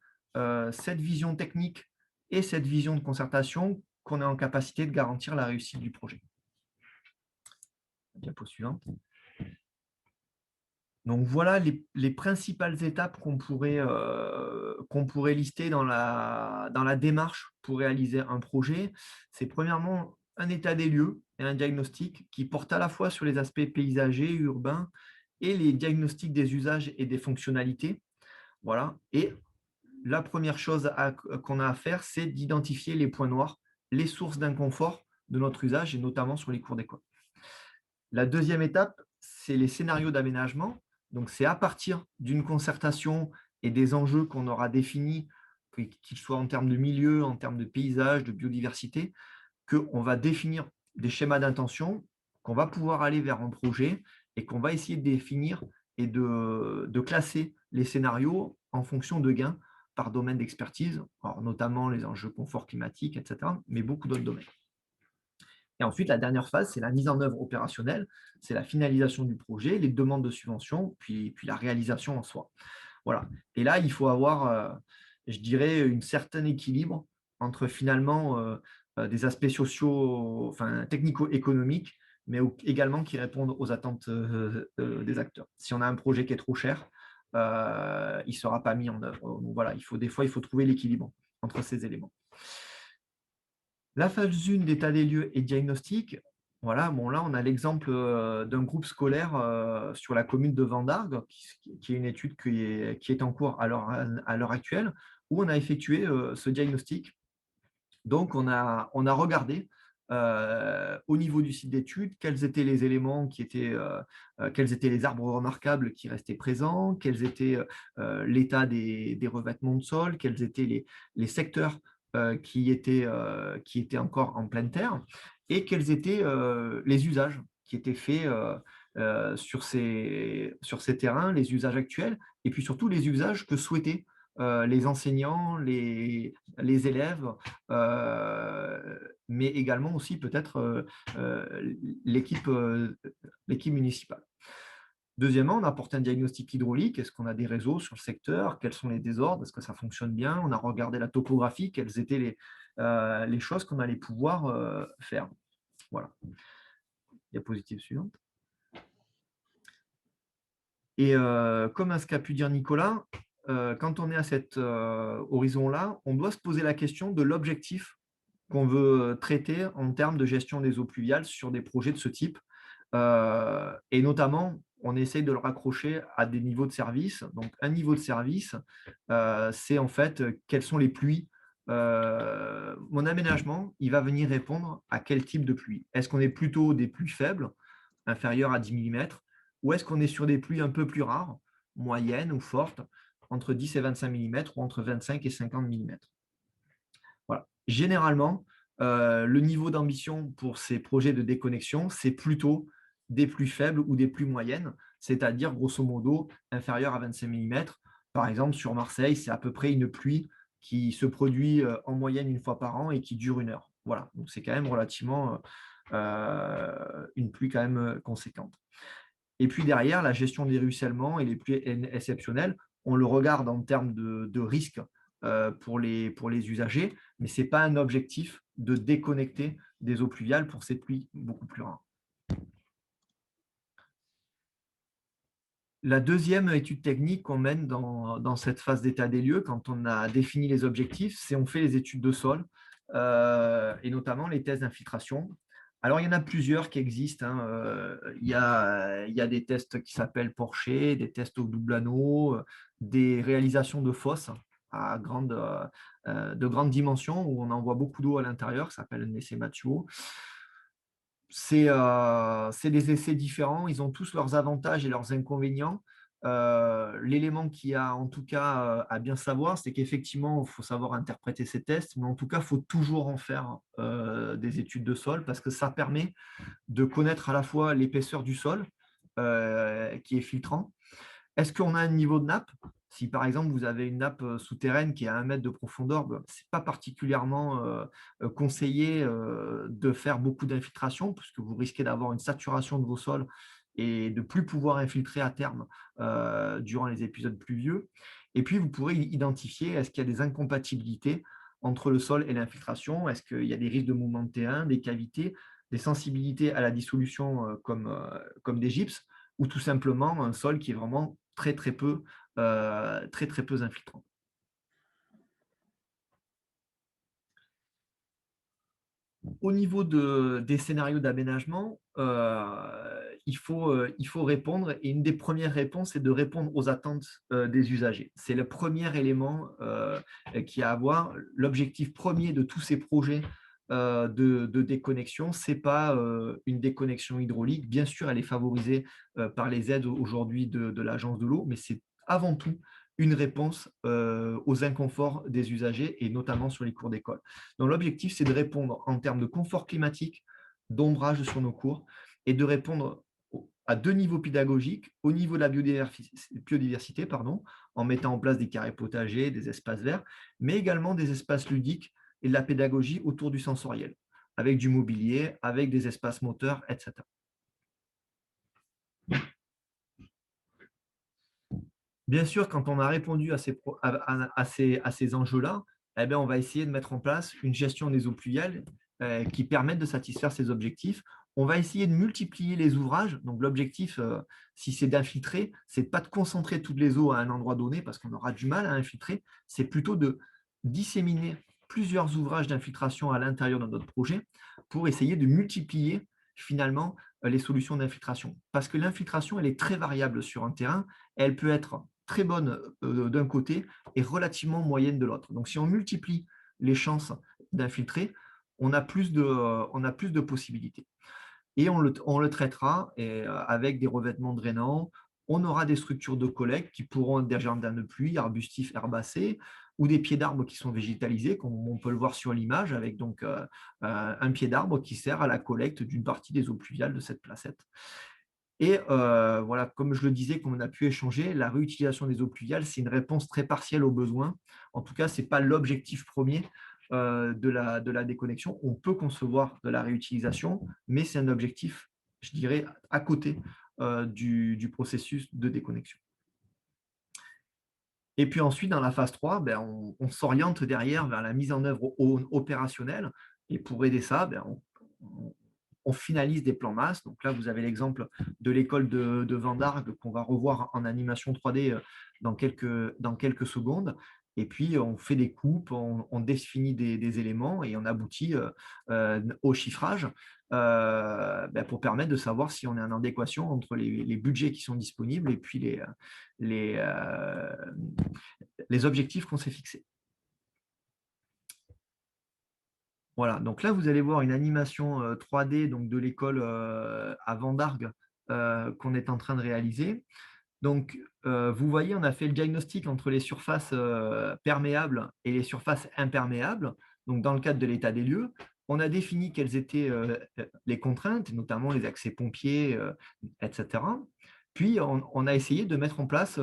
cette vision technique et cette vision de concertation qu'on est en capacité de garantir la réussite du projet. Diapo suivante. Donc voilà les principales étapes qu'on pourrait lister dans la démarche pour réaliser un projet. C'est premièrement un état des lieux et un diagnostic qui porte à la fois sur les aspects paysagers, urbains, et les diagnostics des usages et des fonctionnalités. Voilà. Et la première chose qu'on a à faire, c'est d'identifier les points noirs, les sources d'inconfort de notre usage, et notamment sur les cours d'école. La deuxième étape, c'est les scénarios d'aménagement. Donc, c'est à partir d'une concertation et des enjeux qu'on aura définis, qu'ils soient en termes de milieu, en termes de paysage, de biodiversité, qu'on va définir des schémas d'intention, qu'on va pouvoir aller vers un projet et qu'on va essayer de définir et de classer les scénarios en fonction de gains par domaine d'expertise, notamment les enjeux confort climatique, etc., mais beaucoup d'autres domaines. Et ensuite, la dernière phase, c'est la mise en œuvre opérationnelle, c'est la finalisation du projet, les demandes de subvention, puis la réalisation en soi. Voilà. Et là, il faut avoir, je dirais, un certain équilibre entre finalement des aspects sociaux, enfin technico-économiques, mais également qui répondent aux attentes des acteurs. Si on a un projet qui est trop cher, il ne sera pas mis en œuvre. Donc voilà, des fois, il faut trouver l'équilibre entre ces éléments. La phase 1 d'état des lieux et diagnostic, voilà, bon, là, on a l'exemple d'un groupe scolaire sur la commune de Vendargues, qui est une étude qui est en cours à l'heure actuelle, où on a effectué ce diagnostic. Donc, on a regardé au niveau du site d'étude quels étaient les éléments quels étaient les arbres remarquables qui restaient présents, quels étaient l'état des revêtements de sol, quels étaient les secteurs qui étaient encore en pleine terre, et quels étaient les usages qui étaient faits sur ces terrains, les usages actuels, et puis surtout les usages que souhaitaient les enseignants, les élèves, mais également aussi peut-être l'équipe municipale. Deuxièmement, on a apporté un diagnostic hydraulique. Est-ce qu'on a des réseaux sur le secteur? Quels sont les désordres? Est-ce que ça fonctionne bien? On a regardé la topographie. Quelles étaient les choses qu'on allait pouvoir faire? Voilà. Diapositive suivante. Et comme ce qu'a pu dire Nicolas, quand on est à cet horizon-là, on doit se poser la question de l'objectif qu'on veut traiter en termes de gestion des eaux pluviales sur des projets de ce type. Et notamment, on essaye de le raccrocher à des niveaux de service. Donc, un niveau de service, c'est en fait quelles sont les pluies. Mon aménagement, il va venir répondre à quel type de pluie. Est-ce qu'on est plutôt des pluies faibles, inférieures à 10 mm, ou est-ce qu'on est sur des pluies un peu plus rares, moyennes ou fortes, entre 10 et 25 mm ou entre 25 et 50 mm? Voilà. Généralement, le niveau d'ambition pour ces projets de déconnexion, c'est plutôt des pluies faibles ou des pluies moyennes, c'est-à-dire grosso modo inférieures à 25 mm. Par exemple, sur Marseille, c'est à peu près une pluie qui se produit en moyenne une fois par an et qui dure 1 heure. Voilà, donc c'est quand même relativement une pluie quand même conséquente. Et puis derrière, la gestion des ruissellements et les pluies exceptionnelles, on le regarde en termes de risque pour les usagers, mais ce n'est pas un objectif de déconnecter des eaux pluviales pour ces pluies beaucoup plus rares. La deuxième étude technique qu'on mène dans cette phase d'état des lieux, quand on a défini les objectifs, c'est on fait les études de sol et notamment les tests d'infiltration. Alors, il y en a plusieurs qui existent. Il y a des tests qui s'appellent Porcher, des tests au double anneau, des réalisations de fosses de grandes dimensions où on envoie beaucoup d'eau à l'intérieur, ça s'appelle un essai Mathieu. C'est des essais différents, ils ont tous leurs avantages et leurs inconvénients. L'élément qui a en tout cas à bien savoir, c'est qu'effectivement, il faut savoir interpréter ces tests, mais en tout cas, il faut toujours en faire des études de sol parce que ça permet de connaître à la fois l'épaisseur du sol qui est filtrant. Est-ce qu'on a un niveau de nappe? Si par exemple vous avez une nappe souterraine qui est à 1 mètre de profondeur, ce n'est pas particulièrement conseillé de faire beaucoup d'infiltration puisque vous risquez d'avoir une saturation de vos sols et de ne plus pouvoir infiltrer à terme durant les épisodes pluvieux. Et puis vous pourrez identifier est-ce qu'il y a des incompatibilités entre le sol et l'infiltration, est-ce qu'il y a des risques de mouvement de terrain, des cavités, des sensibilités à la dissolution comme des gypses, ou tout simplement un sol qui est vraiment très peu infiltrant. Au niveau des scénarios d'aménagement, il faut répondre, et une des premières réponses est de répondre aux attentes des usagers. C'est le premier élément qui a à voir. L'objectif premier de tous ces projets de déconnexion, ce n'est pas une déconnexion hydraulique. Bien sûr, elle est favorisée par les aides aujourd'hui de l'Agence de l'eau, mais c'est avant tout une réponse aux inconforts des usagers et notamment sur les cours d'école. Donc l'objectif, c'est de répondre en termes de confort climatique, d'ombrage sur nos cours et de répondre à 2 niveaux pédagogiques, au niveau de la biodiversité, en mettant en place des carrés potagers, des espaces verts, mais également des espaces ludiques et de la pédagogie autour du sensoriel, avec du mobilier, avec des espaces moteurs, etc. Bien sûr, quand on a répondu à ces enjeux-là, eh bien, on va essayer de mettre en place une gestion des eaux pluviales qui permette de satisfaire ces objectifs. On va essayer de multiplier les ouvrages. Donc, l'objectif, si c'est d'infiltrer, ce n'est pas de concentrer toutes les eaux à un endroit donné parce qu'on aura du mal à infiltrer. C'est plutôt de disséminer plusieurs ouvrages d'infiltration à l'intérieur de notre projet pour essayer de multiplier finalement les solutions d'infiltration. Parce que l'infiltration, elle est très variable sur un terrain. Elle peut être très bonne d'un côté et relativement moyenne de l'autre. Donc, si on multiplie les chances d'infiltrer, on a plus de possibilités. Et on le traitera avec des revêtements drainants. On aura des structures de collecte qui pourront être des jardins de pluie, arbustifs, herbacés, ou des pieds d'arbres qui sont végétalisés, comme on peut le voir sur l'image, avec donc un pied d'arbre qui sert à la collecte d'une partie des eaux pluviales de cette placette. Et voilà, comme je le disais, comme on a pu échanger, la réutilisation des eaux pluviales, c'est une réponse très partielle aux besoins. En tout cas, ce n'est pas l'objectif premier de la déconnexion. On peut concevoir de la réutilisation, mais c'est un objectif, je dirais, à côté du processus de déconnexion. Et puis ensuite, dans la phase 3, on s'oriente derrière vers la mise en œuvre opérationnelle. Et pour aider ça, on finalise des plans masse. Donc là, vous avez l'exemple de l'école de Vendargue qu'on va revoir en animation 3D dans quelques secondes. Et puis, on fait des coupes, on définit des éléments et on aboutit au chiffrage pour permettre de savoir si on est en adéquation entre les budgets qui sont disponibles et puis les objectifs qu'on s'est fixés. Voilà, donc là, vous allez voir une animation 3D donc, de l'école à Vendargue qu'on est en train de réaliser. Donc, vous voyez, on a fait le diagnostic entre les surfaces perméables et les surfaces imperméables. Donc, dans le cadre de l'état des lieux, on a défini quelles étaient les contraintes, notamment les accès pompiers, etc. Puis, on a essayé de mettre en place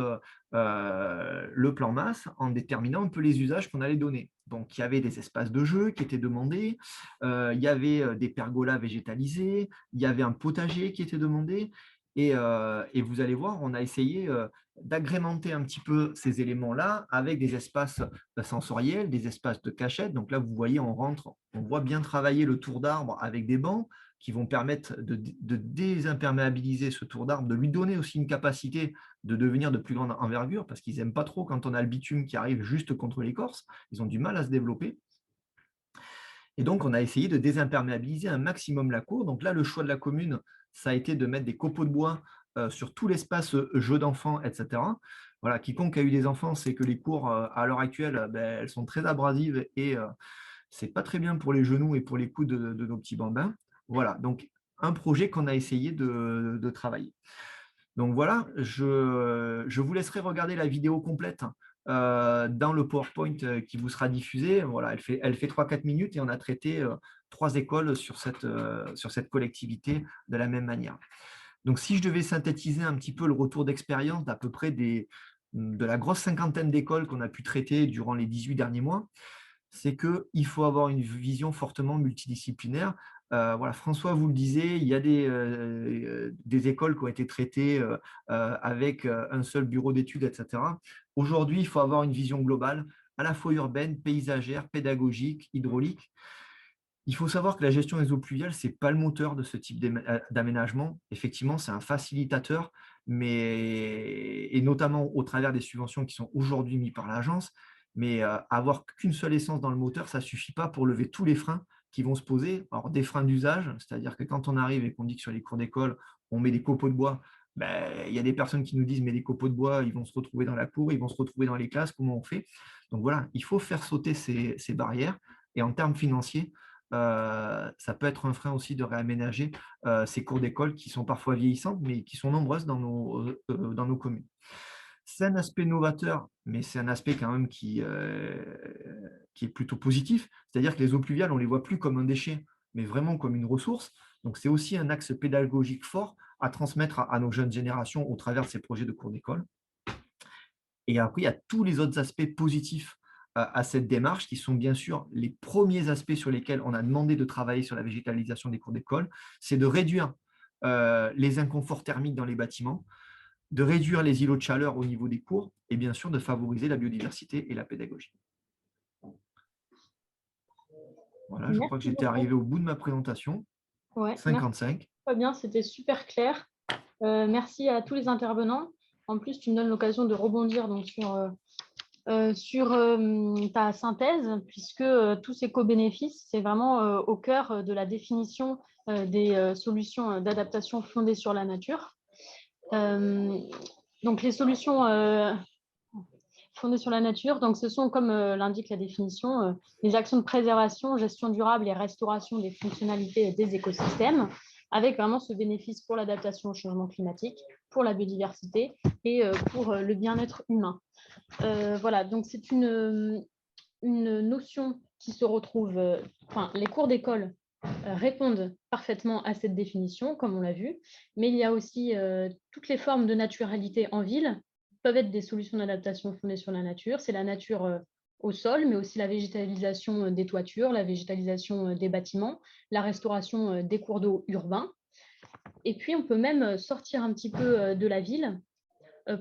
le plan masse en déterminant un peu les usages qu'on allait donner. Donc, il y avait des espaces de jeu qui étaient demandés, il y avait des pergolas végétalisés, il y avait un potager qui était demandé. Et vous allez voir, on a essayé d'agrémenter un petit peu ces éléments-là avec des espaces sensoriels, des espaces de cachette. Donc là, vous voyez, on rentre, on voit bien travailler le tour d'arbre avec des bancs qui vont permettre de désimperméabiliser ce tour d'arbre, de lui donner aussi une capacité de devenir de plus grande envergure, parce qu'ils n'aiment pas trop quand on a le bitume qui arrive juste contre l'écorce. Ils ont du mal à se développer. Et donc, on a essayé de désimperméabiliser un maximum la cour. Donc là, le choix de la commune, ça a été de mettre des copeaux de bois sur tout l'espace jeux d'enfants, etc. Voilà, quiconque a eu des enfants sait que les cours, à l'heure actuelle, elles sont très abrasives et ce n'est pas très bien pour les genoux et pour les coudes de nos petits bambins. Voilà, donc un projet qu'on a essayé de travailler. Donc voilà, je vous laisserai regarder la vidéo complète dans le PowerPoint qui vous sera diffusé. Voilà, elle fait 3-4 minutes et on a traité 3 écoles sur cette collectivité de la même manière. Donc, si je devais synthétiser un petit peu le retour d'expérience d'à peu près de la grosse cinquantaine d'écoles qu'on a pu traiter durant les 18 derniers mois, c'est qu'il faut avoir une vision fortement multidisciplinaire. Voilà, François vous le disait, il y a des écoles qui ont été traitées avec un seul bureau d'études, etc. Aujourd'hui, il faut avoir une vision globale, à la fois urbaine, paysagère, pédagogique, hydraulique. Il faut savoir que la gestion des eaux pluviales, ce n'est pas le moteur de ce type d'aménagement. Effectivement, c'est un facilitateur, et notamment au travers des subventions qui sont aujourd'hui mises par l'agence. Mais avoir qu'une seule essence dans le moteur, ça ne suffit pas pour lever tous les freins qui vont se poser. Alors, des freins d'usage, c'est-à-dire que quand on arrive et qu'on dit que sur les cours d'école, on met des copeaux de bois, ben, il y a des personnes qui nous disent mais les copeaux de bois, ils vont se retrouver dans la cour, ils vont se retrouver dans les classes, comment on fait? Donc voilà, il faut faire sauter ces barrières. Et en termes financiers, ça peut être un frein aussi de réaménager ces cours d'école qui sont parfois vieillissantes, mais qui sont nombreuses dans nos communes. C'est un aspect novateur, mais c'est un aspect quand même qui est plutôt positif. C'est-à-dire que les eaux pluviales, on ne les voit plus comme un déchet, mais vraiment comme une ressource. Donc, c'est aussi un axe pédagogique fort à transmettre à nos jeunes générations au travers de ces projets de cours d'école. Et après, il y a tous les autres aspects positifs à cette démarche, qui sont bien sûr les premiers aspects sur lesquels on a demandé de travailler sur la végétalisation des cours d'école, c'est de réduire les inconforts thermiques dans les bâtiments, de réduire les îlots de chaleur au niveau des cours et bien sûr de favoriser la biodiversité et la pédagogie. Voilà, je crois que j'étais arrivé au bout de ma présentation. Ouais, 55. Très bien, c'était super clair. Merci à tous les intervenants. En plus, tu me donnes l'occasion de rebondir donc, sur ta synthèse, puisque tous ces co-bénéfices, c'est vraiment au cœur de la définition des solutions d'adaptation fondées sur la nature. Donc, les solutions fondées sur la nature, donc ce sont, comme l'indique la définition, les actions de préservation, gestion durable et restauration des fonctionnalités des écosystèmes, avec vraiment ce bénéfice pour l'adaptation au changement climatique, pour la biodiversité et pour le bien-être humain. Voilà, donc c'est une notion qui se retrouve, les cours d'école répondent parfaitement à cette définition, comme on l'a vu, mais il y a aussi toutes les formes de naturalité en ville peuvent être des solutions d'adaptation fondées sur la nature. C'est la nature au sol, mais aussi la végétalisation des toitures, la végétalisation des bâtiments, la restauration des cours d'eau urbains. Et puis, on peut même sortir un petit peu de la ville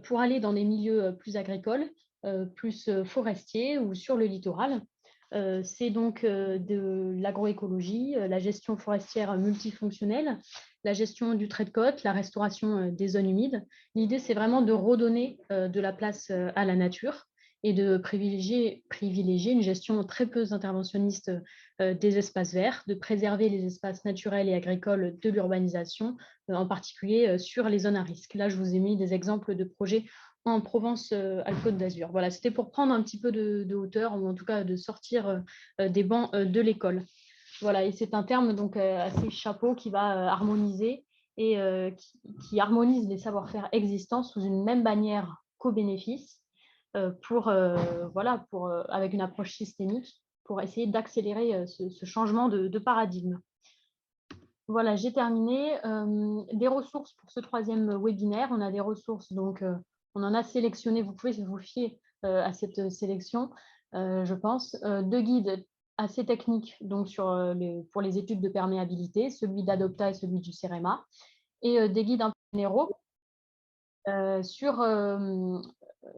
pour aller dans des milieux plus agricoles, plus forestiers ou sur le littoral. C'est donc de l'agroécologie, la gestion forestière multifonctionnelle, la gestion du trait de côte, la restauration des zones humides. L'idée, c'est vraiment de redonner de la place à la nature et de privilégier une gestion très peu interventionniste des espaces verts, de préserver les espaces naturels et agricoles de l'urbanisation, en particulier sur les zones à risque. Là, je vous ai mis des exemples de projets en Provence-Alpes-Côte d'Azur. Voilà, c'était pour prendre un petit peu de hauteur, ou en tout cas de sortir des bancs de l'école. Voilà, et c'est un terme donc assez chapeau qui va harmoniser et qui harmonise les savoir-faire existants sous une même bannière co-bénéfice avec une approche systémique pour essayer d'accélérer ce changement de paradigme. Voilà, j'ai terminé. Des ressources pour ce troisième webinaire. On a des ressources, donc on en a sélectionné. Vous pouvez vous fier à cette sélection, je pense. 2 guides assez techniques donc pour les études de perméabilité, celui d'Adopta et celui du CEREMA, et des guides un peu généraux sur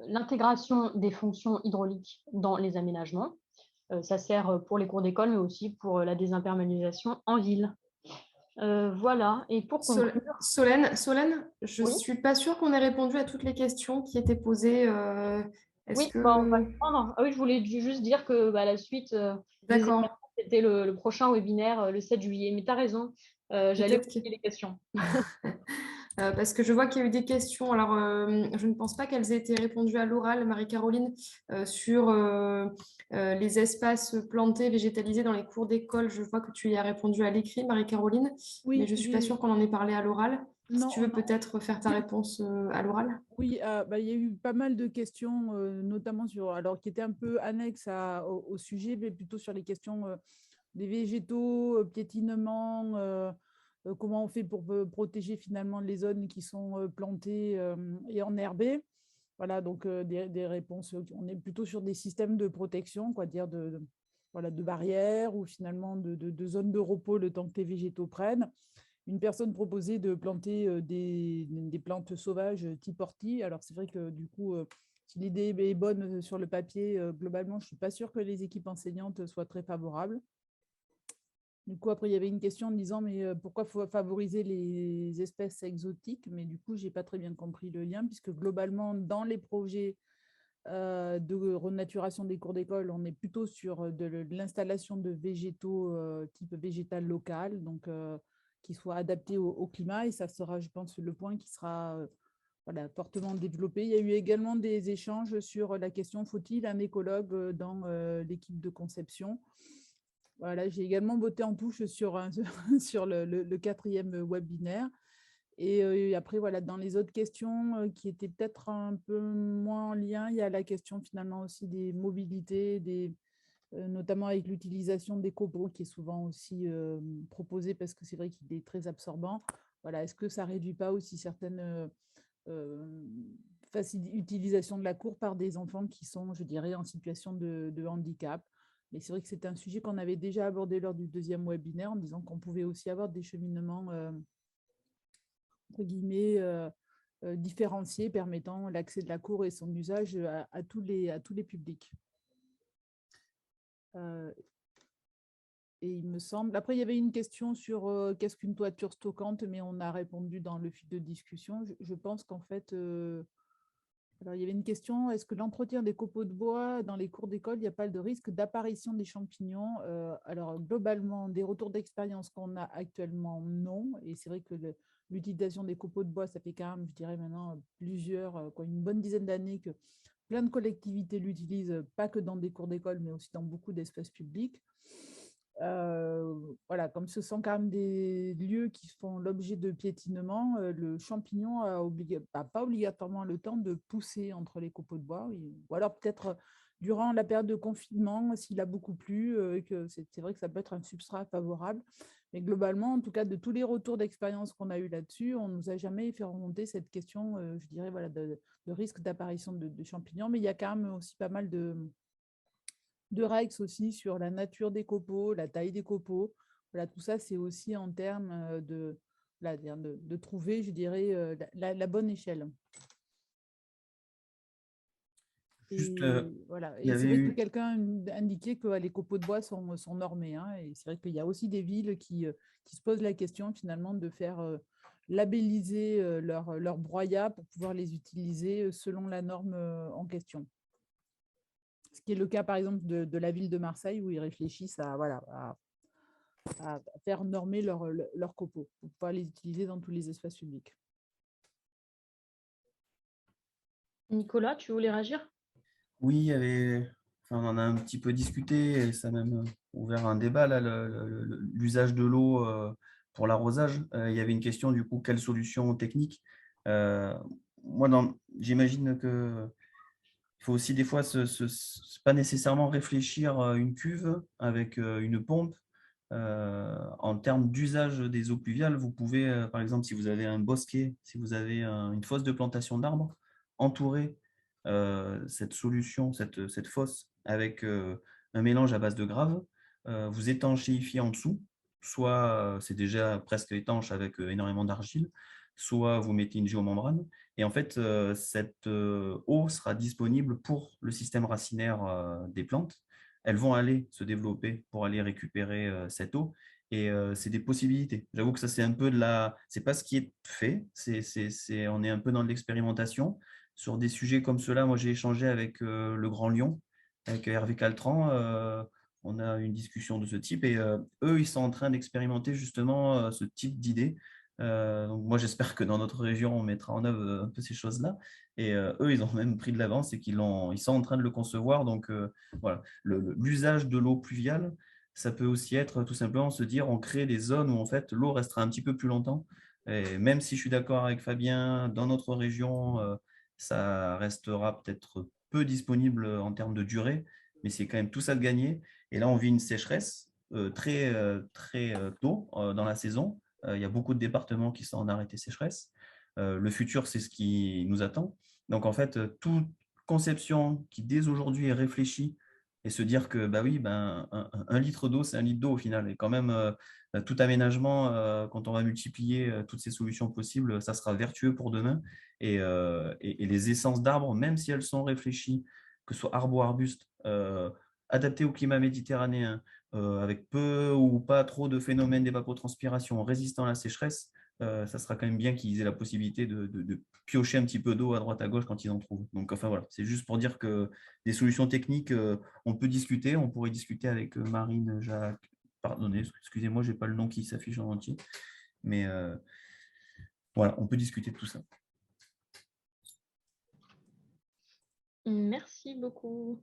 l'intégration des fonctions hydrauliques dans les aménagements. Ça sert pour les cours d'école, mais aussi pour la désimperméabilisation en ville. Voilà, et pour conclure... Solène, je ne Oui, suis pas sûre qu'on ait répondu à toutes les questions qui étaient posées. oui, on va le prendre. Ah oui, je voulais juste dire que la suite des événements, c'était le prochain webinaire le 7 juillet. Mais tu as raison, j'allais poser les questions. Parce que je vois qu'il y a eu des questions. Alors, je ne pense pas qu'elles aient été répondues à l'oral, Marie-Caroline, sur les espaces plantés, végétalisés dans les cours d'école. Je vois que tu y as répondu à l'écrit, Marie-Caroline, Oui, mais je ne suis pas sûre qu'on en ait parlé à l'oral. Si tu veux peut-être faire ta réponse à l'oral. Oui, il y a eu pas mal de questions, notamment qui étaient un peu annexes au sujet, mais plutôt sur les questions des végétaux, piétinement, comment on fait pour protéger finalement les zones qui sont plantées et enherbées. Voilà, donc des réponses. On est plutôt sur des systèmes de protection, quoi dire, de barrières ou finalement de zones de repos le temps que les végétaux prennent. Une personne proposait de planter des plantes sauvages type ortie. Alors, c'est vrai que du coup, si l'idée est bonne sur le papier, globalement, je ne suis pas sûre que les équipes enseignantes soient très favorables. Du coup, après, il y avait une question en disant mais pourquoi faut favoriser les espèces exotiques? Mais du coup, je n'ai pas très bien compris le lien, puisque globalement, dans les projets de renaturation des cours d'école, on est plutôt sur de l'installation de végétaux type végétal local, donc qui soient adaptés au climat. Et ça sera, je pense, le point qui sera fortement développé. Il y a eu également des échanges sur la question faut-il un écologue dans l'équipe de conception? Voilà, j'ai également voté en touche sur le 4e webinaire. Et après, voilà, dans les autres questions qui étaient peut-être un peu moins en lien, il y a la question finalement aussi des mobilités, notamment avec l'utilisation des copeaux, qui est souvent aussi proposée parce que c'est vrai qu'il est très absorbant. Voilà, est-ce que ça ne réduit pas aussi certaines utilisations de la cour par des enfants qui sont, je dirais, en situation de handicap? Mais c'est vrai que c'est un sujet qu'on avait déjà abordé lors du 2e webinaire en disant qu'on pouvait aussi avoir des cheminements entre guillemets, différenciés permettant l'accès de la cour et son usage à tous les publics. Et il me semble… Après, il y avait une question sur qu'est-ce qu'une toiture stockante, mais on a répondu dans le fil de discussion. Je pense qu'en fait… alors, il y avait une question, est-ce que l'entretien des copeaux de bois dans les cours d'école, il n'y a pas de risque d'apparition des champignons? Alors, globalement, des retours d'expérience qu'on a actuellement, non. Et c'est vrai que l'utilisation des copeaux de bois, ça fait quand même, je dirais maintenant, une bonne dizaine d'années que plein de collectivités l'utilisent, pas que dans des cours d'école, mais aussi dans beaucoup d'espaces publics. Voilà, comme ce sont quand même des lieux qui font l'objet de piétinement, le champignon a pas obligatoirement le temps de pousser entre les copeaux de bois, ou alors peut-être durant la période de confinement, s'il a beaucoup plu, que c'est vrai que ça peut être un substrat favorable. Mais globalement, en tout cas, de tous les retours d'expérience qu'on a eu là-dessus, on ne nous a jamais fait remonter cette question, je dirais, voilà, de risque d'apparition de champignons. Mais il y a quand même aussi pas mal de règles aussi sur la nature des copeaux, la taille des copeaux. Voilà, tout ça, c'est aussi en termes de trouver, je dirais, la bonne échelle. Juste, voilà. il y Et c'est avait vrai que eu… quelqu'un indiquait que les copeaux de bois sont normés. Hein, et c'est vrai qu'il y a aussi des villes qui se posent la question finalement de faire labelliser leurs broyats pour pouvoir les utiliser selon la norme en question. Ce qui est le cas, par exemple, de la ville de Marseille, où ils réfléchissent à faire normer leurs copeaux pour pouvoir les utiliser dans tous les espaces publics. Nicolas, tu voulais réagir? Oui, on en a un petit peu discuté et ça a même ouvert un débat, là, l'usage de l'eau pour l'arrosage. Il y avait une question, du coup, quelle solution technique? Moi, j'imagine que il faut aussi des fois pas nécessairement réfléchir une cuve avec une pompe. En termes d'usage des eaux pluviales, vous pouvez, par exemple, si vous avez un bosquet, si vous avez une fosse de plantation d'arbres, entourer cette solution, cette fosse avec un mélange à base de graves, vous étanchéifiez en dessous, soit c'est déjà presque étanche avec énormément d'argile, soit vous mettez une géomembrane. Et en fait, cette eau sera disponible pour le système racinaire des plantes. Elles vont aller se développer pour aller récupérer cette eau. Et c'est des possibilités. J'avoue que ça, c'est un peu c'est pas ce qui est fait. On est un peu dans de l'expérimentation. Sur des sujets comme cela, moi, j'ai échangé avec le Grand Lyon, avec Hervé Caltran. On a une discussion de ce type. Et eux, ils sont en train d'expérimenter justement ce type d'idées. Donc moi, j'espère que dans notre région, on mettra en œuvre un peu ces choses-là. Et eux, ils ont même pris de l'avance et ils sont en train de le concevoir. Donc voilà, l'usage de l'eau pluviale, ça peut aussi être tout simplement se dire, on crée des zones où en fait l'eau restera un petit peu plus longtemps. Et même si je suis d'accord avec Fabien, dans notre région, ça restera peut-être peu disponible en termes de durée, mais c'est quand même tout ça de gagner. Et là, on vit une sécheresse très tôt dans la saison. Il y a beaucoup de départements qui sont en arrêté sécheresse. Le futur, c'est ce qui nous attend. Donc, en fait, toute conception qui, dès aujourd'hui, est réfléchie et se dire que, bah oui, un litre d'eau, c'est un litre d'eau au final. Et quand même, tout aménagement, quand on va multiplier toutes ces solutions possibles, ça sera vertueux pour demain. Et les essences d'arbres, même si elles sont réfléchies, que ce soit arbre-arbuste, adaptées au climat méditerranéen, avec peu ou pas trop de phénomènes d'évapotranspiration, résistant à la sécheresse, ça sera quand même bien qu'ils aient la possibilité de piocher un petit peu d'eau à droite à gauche quand ils en trouvent. Donc, enfin voilà, c'est juste pour dire que des solutions techniques, on peut discuter. On pourrait discuter avec Marine, Jacques. Pardonnez, excusez-moi, je n'ai pas le nom qui s'affiche en entier. Mais voilà, on peut discuter de tout ça. Merci beaucoup.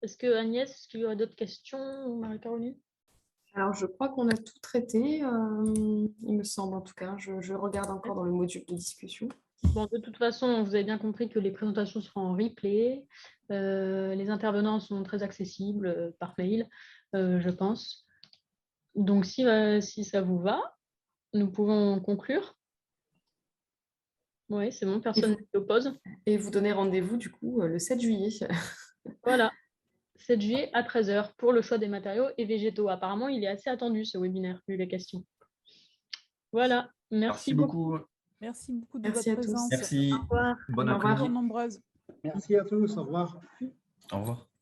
Est-ce que Agnès, est-ce qu'il y aura d'autres questions ou Marie-Caroline? Alors, je crois qu'on a tout traité, il me semble en tout cas. Je regarde encore dans le module de discussion. Bon, de toute façon, vous avez bien compris que les présentations seront en replay. Les intervenants sont très accessibles par mail, je pense. Donc, si ça vous va, nous pouvons conclure. Oui, c'est bon, personne ne s'oppose. Et vous donnez rendez-vous du coup le 7 juillet. Voilà, 7 juillet à 13 h pour le choix des matériaux et végétaux. Apparemment, il est assez attendu ce webinaire, vu les questions. Voilà, merci beaucoup. Merci beaucoup de Merci votre à tous. présence. Merci. Au revoir. Bon Au revoir. après-midi. Nombreuses. Merci à tous, au revoir. Au revoir.